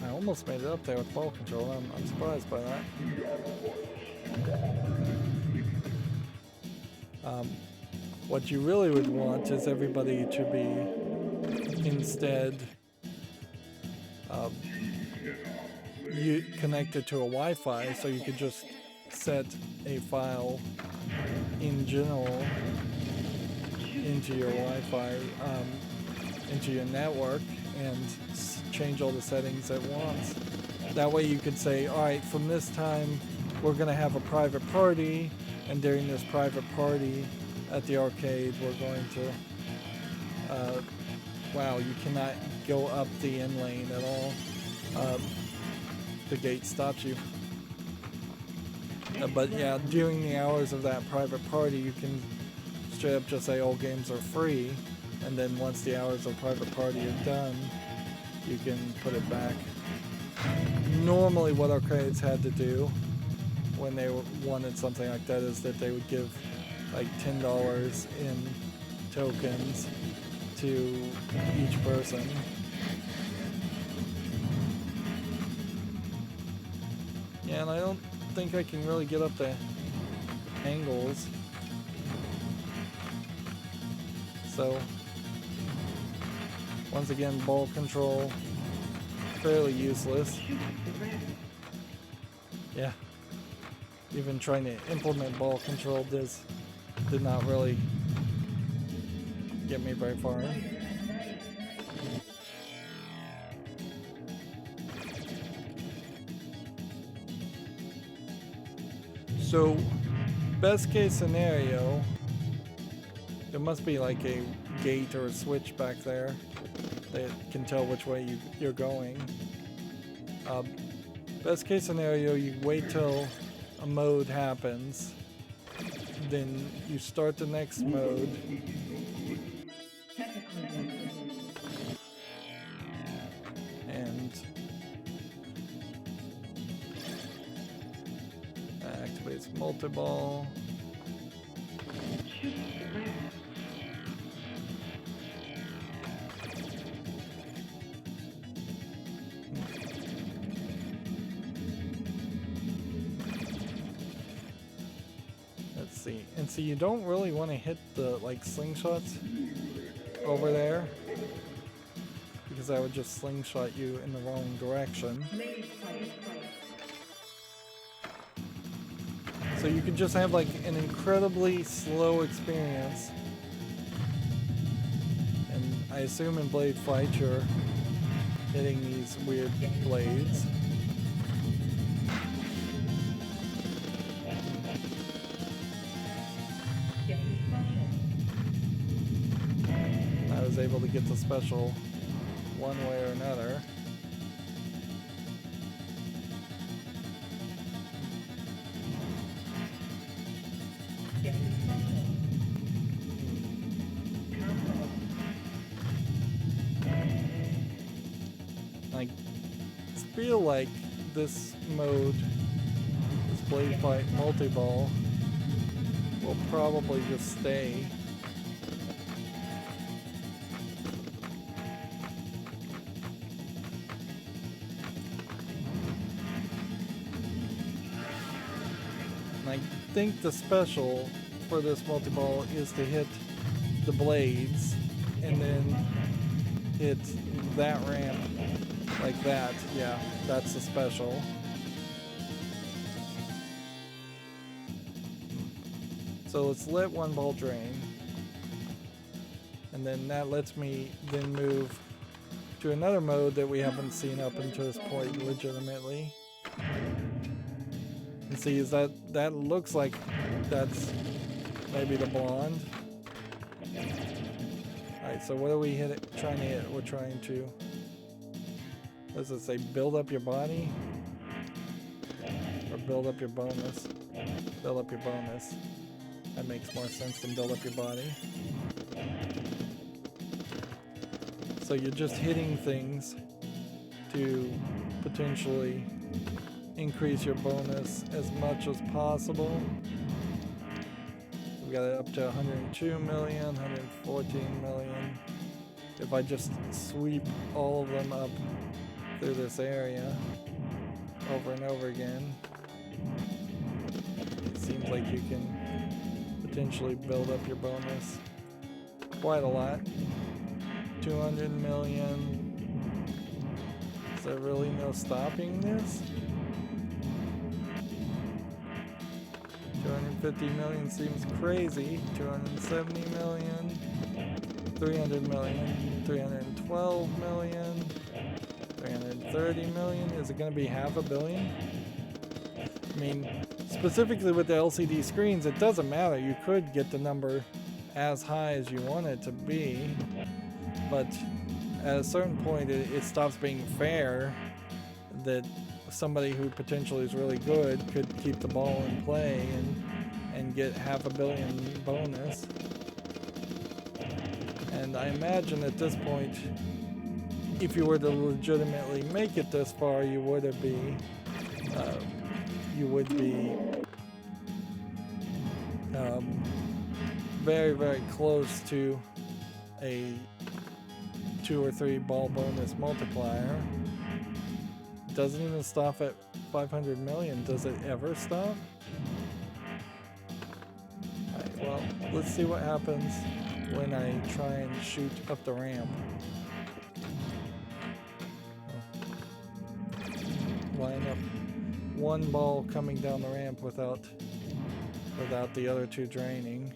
S1: I almost made it up there with ball control. I'm surprised by that. What you really would want is everybody to be instead you connected to a Wi-Fi, so you could just set a file in general into your Wi-Fi, into your network, and change all the settings at once. That way you could say, all right, from this time we're going to have a private party, and during this private party at the arcade we're going to wow, you cannot go up the in lane at all. The gate stops you. But yeah, during the hours of that private party, you can straight up just say all games are free, and then once the hours of private party are done, you can put it back. Normally what arcades had to do when they wanted something like that is that they would give like $10 in tokens to each person. Yeah, and I don't think I can really get up the angles. So, once again, ball control, fairly useless. Yeah, even trying to implement ball control did not really get me very far. So, best case scenario, there must be like a gate or a switch back there that can tell which way you're going. Best case scenario, you wait till a mode happens, then you start the next mode, and activates multi-ball. see. And see, you don't really want to hit the, like, slingshots over there, because I would just slingshot you in the wrong direction. So you can just have, like, an incredibly slow experience. And I assume in Blade Fight you're hitting these weird blades. I was able to get the special one way or another. I feel like this mode, this Blade Fight multi-ball, will probably just stay. And I think the special for this multi-ball is to hit the blades and then hit that ramp like that. Yeah, that's the special. So let's let one ball drain, and then that lets me then move to another mode that we haven't seen up until this point legitimately. And see, is that looks like that's maybe the blonde. Alright, so what are we trying to hit? We're trying to, what does it say, build up your body? Or build up your bonus? Build up your bonus. That makes more sense than build up your body. So you're just hitting things to potentially increase your bonus as much as possible. We got it up to 102 million, 114 million. If I just sweep all of them up through this area over and over again, it seems like you can potentially build up your bonus quite a lot. 200 million. Is there really no stopping this? 250 million seems crazy. 270 million. 300 million. 312 million. 330 million. Is it going to be $500 million? I mean, specifically with the LCD screens, it doesn't matter. You could get the number as high as you want it to be, but at a certain point it stops being fair that somebody who potentially is really good could keep the ball in play and get $500 million bonus. And I imagine at this point, if you were to legitimately make it this far, you would be very, very close to a 2 or 3 ball bonus multiplier. Doesn't even stop at 500 million. Does it ever stop? Alright, well, let's see what happens when I try and shoot up the ramp. Line up one ball coming down the ramp without the other two draining.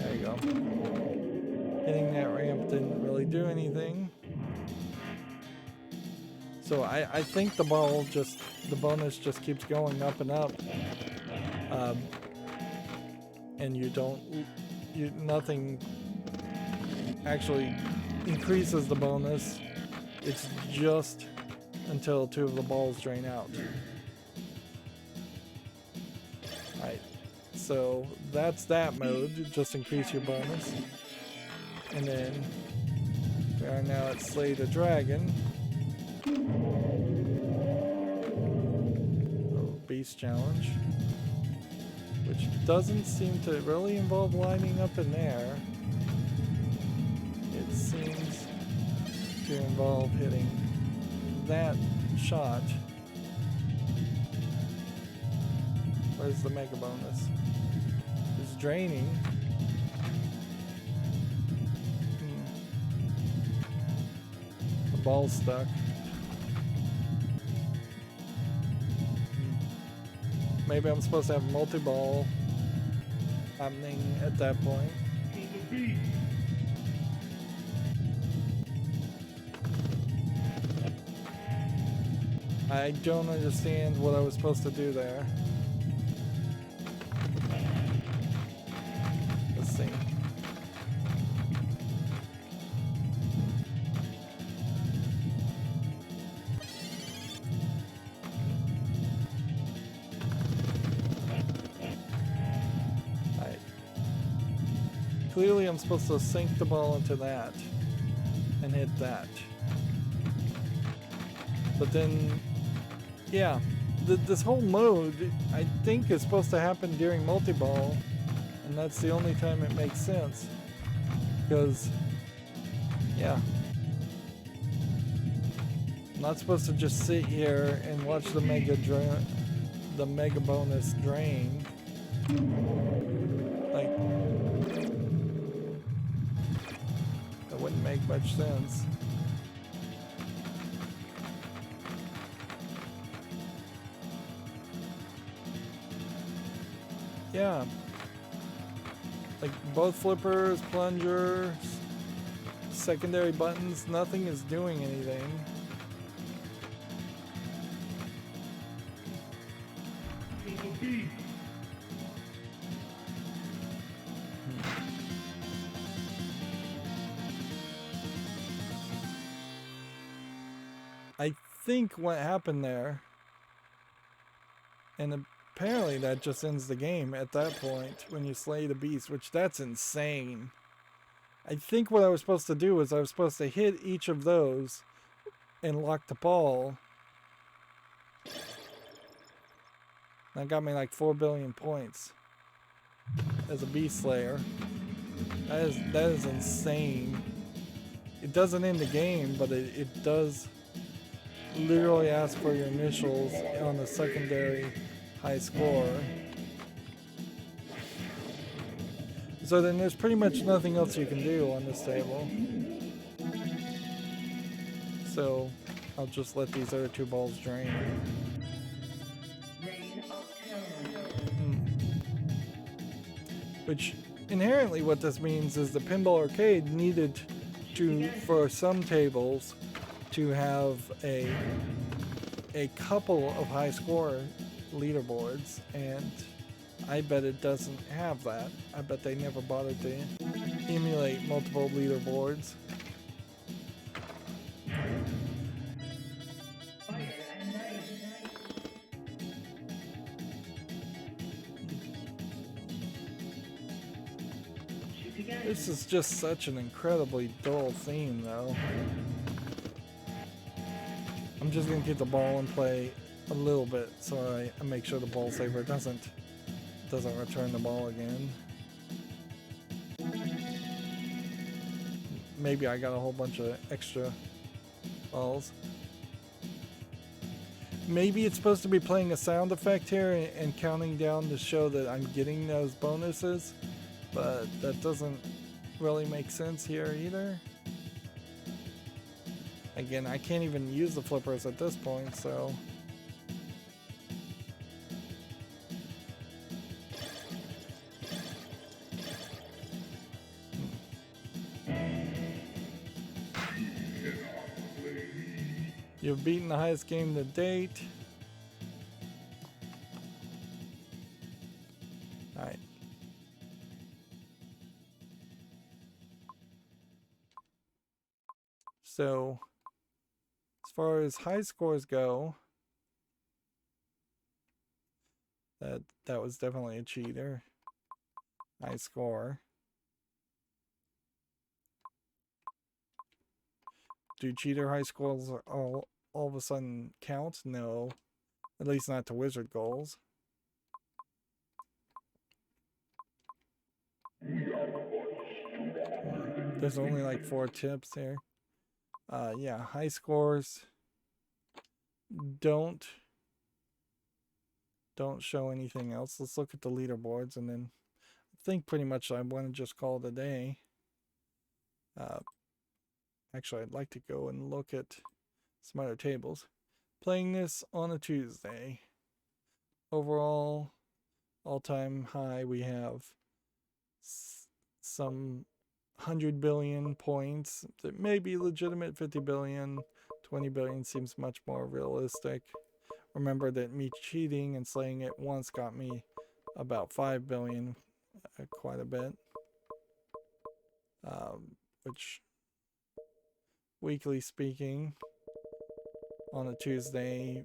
S1: There you go. Hitting that ramp didn't really do anything. So I think the bonus just keeps going up and up. And nothing actually increases the bonus. It's just until 2 of the balls drain out. Alright, so that's that mode, just increase your bonus. And then we are now at Slay the Dragon. Beast challenge, which doesn't seem to really involve lining up in there. It seems to involve hitting that shot. Where's the mega bonus? It's draining. The ball's stuck. Maybe I'm supposed to have multi-ball happening at that point. I don't understand what I was supposed to do there. Let's see. Alright. Clearly I'm supposed to sink the ball into that and hit that. But then, yeah, this whole mode, I think, is supposed to happen during multi-ball, and that's the only time it makes sense. Because, yeah, I'm not supposed to just sit here and watch the mega bonus drain. Like, that wouldn't make much sense. Yeah, like both flippers, plungers, secondary buttons, nothing is doing anything. I think what happened there, and apparently that just ends the game at that point when you slay the beast, which that's insane. I think what I was supposed to do was I was supposed to hit each of those and lock the ball. That got me like 4 billion points as a beast slayer. That is insane. It doesn't end the game, but it does literally ask for your initials on the secondary high score. So then there's pretty much nothing else you can do on this table. So I'll just let these other two balls drain. Which inherently what this means is the Pinball Arcade needed to, for some tables, to have a couple of high score leaderboards, and I bet it doesn't have that. I bet they never bothered to emulate multiple leaderboards. This is just such an incredibly dull theme, though. I'm just gonna keep the ball in play a little bit so I make sure the ball saver doesn't return the ball again. Maybe I got a whole bunch of extra balls. Maybe it's supposed to be playing a sound effect here and counting down to show that I'm getting those bonuses, but that doesn't really make sense here either. Again, I can't even use the flippers at this point, so you've beaten the highest game to date. Alright. So, as far as high scores go, that was definitely a cheater. High score. Do cheater high scores all of a sudden count? No. At least not to wizard goals. There's only like 4 tips here. Yeah, high scores don't show anything else. Let's look at the leaderboards, and then I think pretty much I want to just call it a day. Actually, I'd like to go and look at some other tables. Playing this on a Tuesday. Overall, all-time high, we have some 100 billion points that may be legitimate. 50 billion, 20 billion seems much more realistic. Remember that me cheating and slaying it once got me about 5 billion, quite a bit. Which, weekly speaking, on a Tuesday,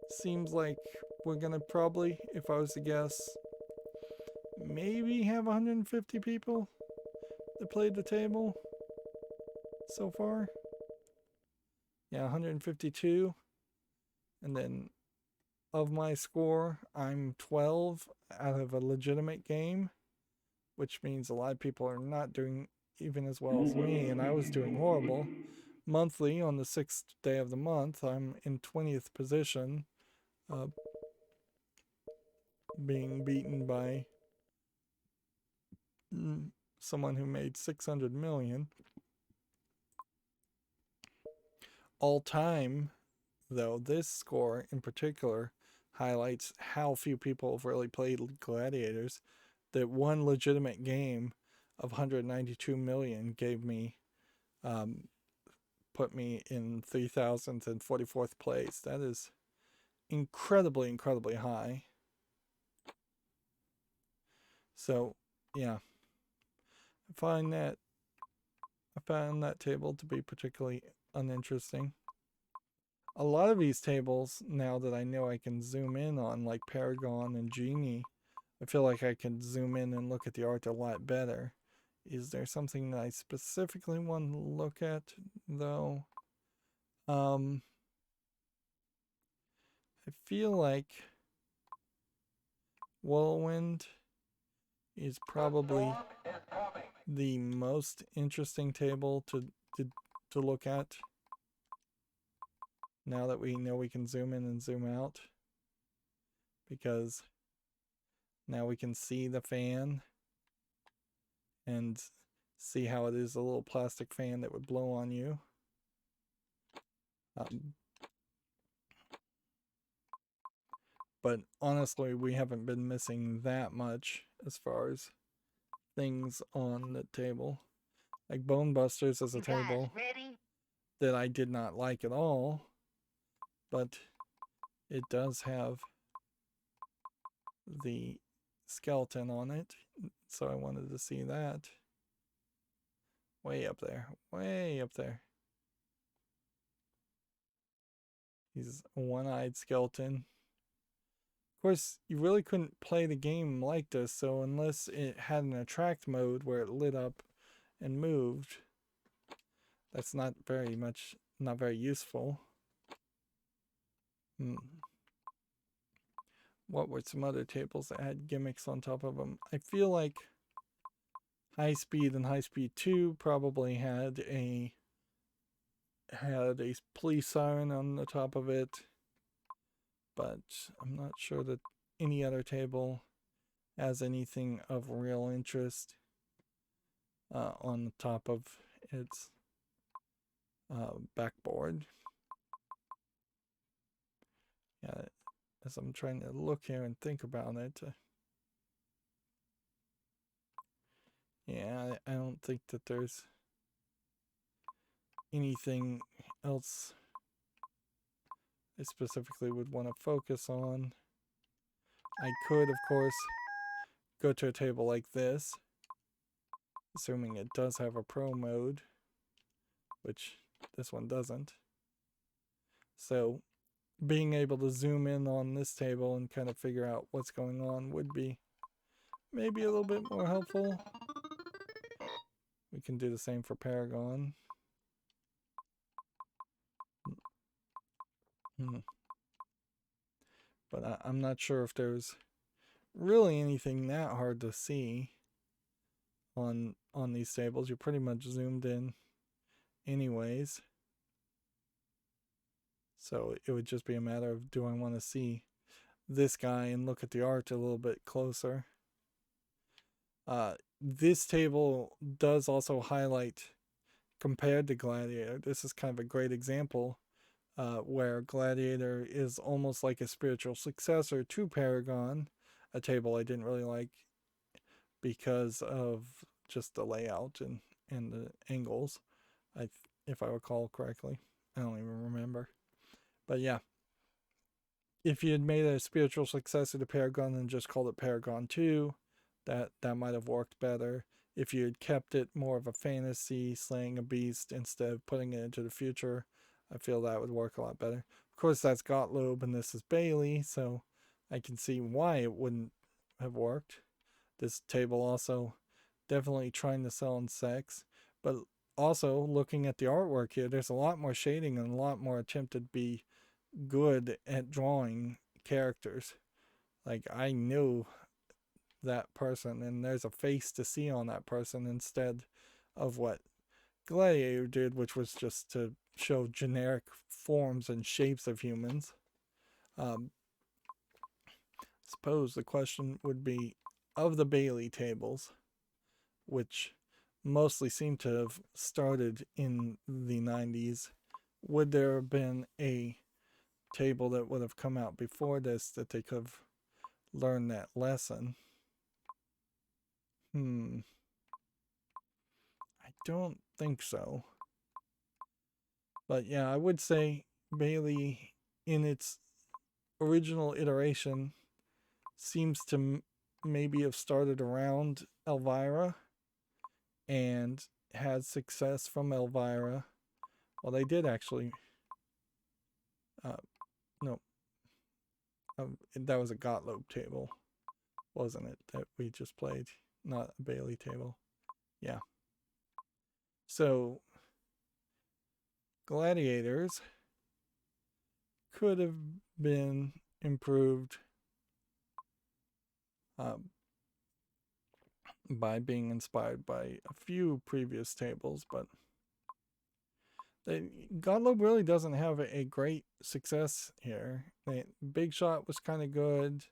S1: seems like we're gonna probably, if I was to guess, maybe have 150 people that played the table so far. Yeah, 152. And then of my score, I'm 12 out of a legitimate game, which means a lot of people are not doing even as well as me, and I was doing horrible. Monthly, on the 6th day of the month, I'm in 20th position, being beaten by someone who made 600 million. All time, though, this score in particular highlights how few people have really played Gladiators. That one legitimate game of 192 million gave me, put me in 3,044th place. That is incredibly, incredibly high. So, yeah, I found that table to be particularly uninteresting. A lot of these tables, now that I know I can zoom in on, like Paragon and Genie, I feel like I can zoom in and look at the art a lot better. Is there something that I specifically want to look at, though? I feel like Whirlwind is probably the most interesting table to look at, now that we know we can zoom in and zoom out, because now we can see the fan and see how it is a little plastic fan that would blow on you. But honestly, we haven't been missing that much as far as things on the table. Like Bone Busters as a table that I did not like at all, but it does have the skeleton on it, so I wanted to see that. Way up there, way up there. He's a one-eyed skeleton. Of course, you really couldn't play the game like this, so unless it had an attract mode where it lit up and moved, that's not very useful. What were some other tables that had gimmicks on top of them? I feel like High Speed and High Speed 2 probably had a police siren on the top of it, but I'm not sure that any other table has anything of real interest on the top of its backboard. Yeah, as I'm trying to look here and think about it, yeah, I don't think that there's anything else I specifically would want to focus on. I could, of course, go to a table like this, assuming it does have a pro mode, which this one doesn't. So being able to zoom in on this table and kind of figure out what's going on would be maybe a little bit more helpful. We can do the same for Paragon. But I'm not sure if there's really anything that hard to see on these tables. You're pretty much zoomed in anyways. So it would just be a matter of, do I want to see this guy and look at the art a little bit closer? This table does also highlight, compared to Gladiator, this is kind of a great example where Gladiator is almost like a spiritual successor to Paragon, a table I didn't really like because of just the layout and the angles, if I recall correctly. I don't even remember. But yeah, if you had made a spiritual successor to Paragon and just called it Paragon 2, that might have worked better. If you had kept it more of a fantasy, slaying a beast, instead of putting it into the future, I feel that would work a lot better. Of course, that's Gottlieb and this is Bailey, so I can see why it wouldn't have worked. This table also definitely trying to sell in sex, but also looking at the artwork here, there's a lot more shading and a lot more attempted to be good at drawing characters. Like, I knew that person and there's a face to see on that person instead of what Gladiator did, which was just to show generic forms and shapes of humans. Suppose the question would be, of the Bailey tables, which mostly seem to have started in the 90s, would there have been a table that would have come out before this that they could have learned that lesson? I don't think so. But yeah, I would say Bailey, in its original iteration, seems to maybe have started around Elvira and had success from Elvira. Well, they did actually. No, that was a Gottlieb table, wasn't it? That we just played, not a Bailey table. Yeah. So, Gladiators could have been improved by being inspired by a few previous tables, but Gottlieb really doesn't have a great success here. Big Shot was kind of good.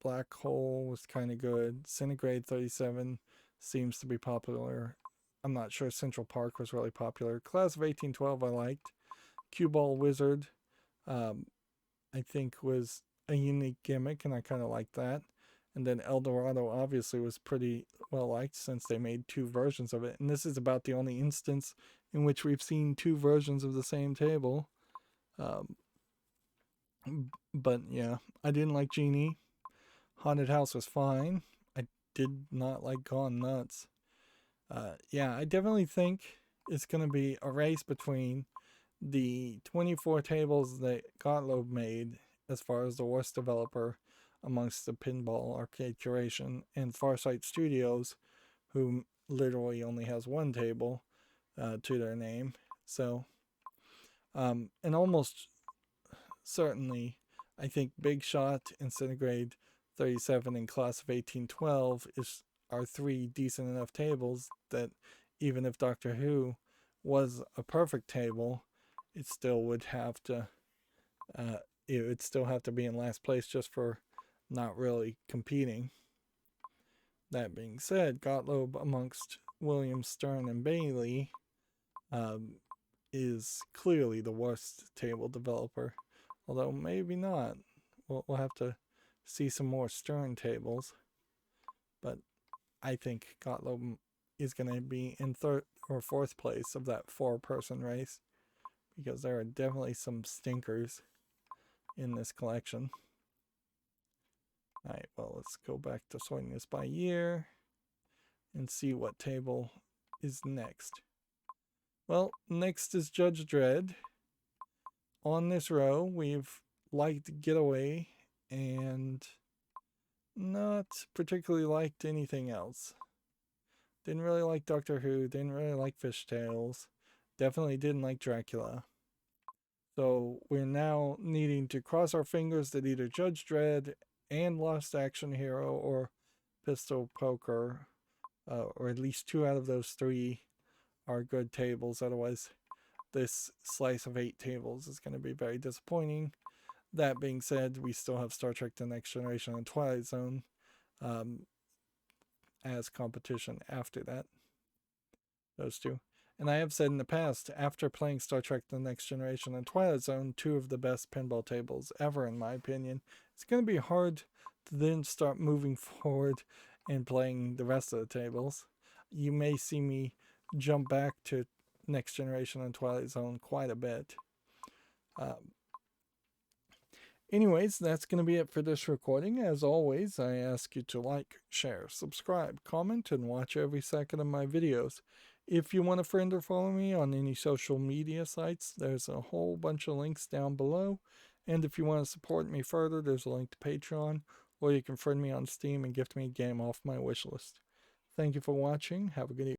S1: Black Hole was kind of good. Centigrade 37 seems to be popular. I'm not sure Central Park was really popular. Class of 1812 I liked. Cue Ball Wizard I think was a unique gimmick, and I kind of liked that. And then El Dorado obviously was pretty well liked since they made two versions of it. And this is about the only instance in which we've seen two versions of the same table. But yeah, I didn't like Genie. Haunted House was fine. I did not like Gone Nuts. Yeah, I definitely think it's going to be a race between the 24 tables that Gottlieb made as far as the worst developer amongst the Pinball Arcade curation, and FarSight Studios, who literally only has one table to their name. So, and almost certainly, I think Big Shot and Centigrade 37 and Class of 1812 are three decent enough tables that even if Doctor Who was a perfect table, it still would have to be in last place just for not really competing. That being said, Gottlieb amongst Williams, Stern, and Bailey is clearly the worst table developer. Although maybe not. We'll have to see some more Stern tables. But I think Gottlieb is going to be in third or fourth place of that four-person race, because there are definitely some stinkers in this collection. Alright, well, let's go back to sorting this by year and see what table is next. Well, next is Judge Dredd. On this row, we've liked Getaway and not particularly liked anything else. Didn't really like Doctor Who, didn't really like Fishtails, definitely didn't like Dracula. So we're now needing to cross our fingers that either Judge Dredd and Lost Action Hero or Pistol Poker, or at least two out of those three, are good tables. Otherwise, this slice of 8 tables is going to be very disappointing. That being said, we still have Star Trek The Next Generation and Twilight Zone as competition after that. Those two. And I have said in the past, after playing Star Trek The Next Generation and Twilight Zone, 2 of the best pinball tables ever in my opinion, it's going to be hard to then start moving forward and playing the rest of the tables. You may see me jump back to Next Generation and Twilight Zone quite a bit. Anyways, that's going to be it for this recording. As always, I ask you to like, share, subscribe, comment, and watch every second of my videos. If you want to friend or follow me on any social media sites, there's a whole bunch of links down below. And if you want to support me further, there's a link to Patreon, or you can friend me on Steam and gift me a game off my wish list. Thank you for watching. Have a good evening.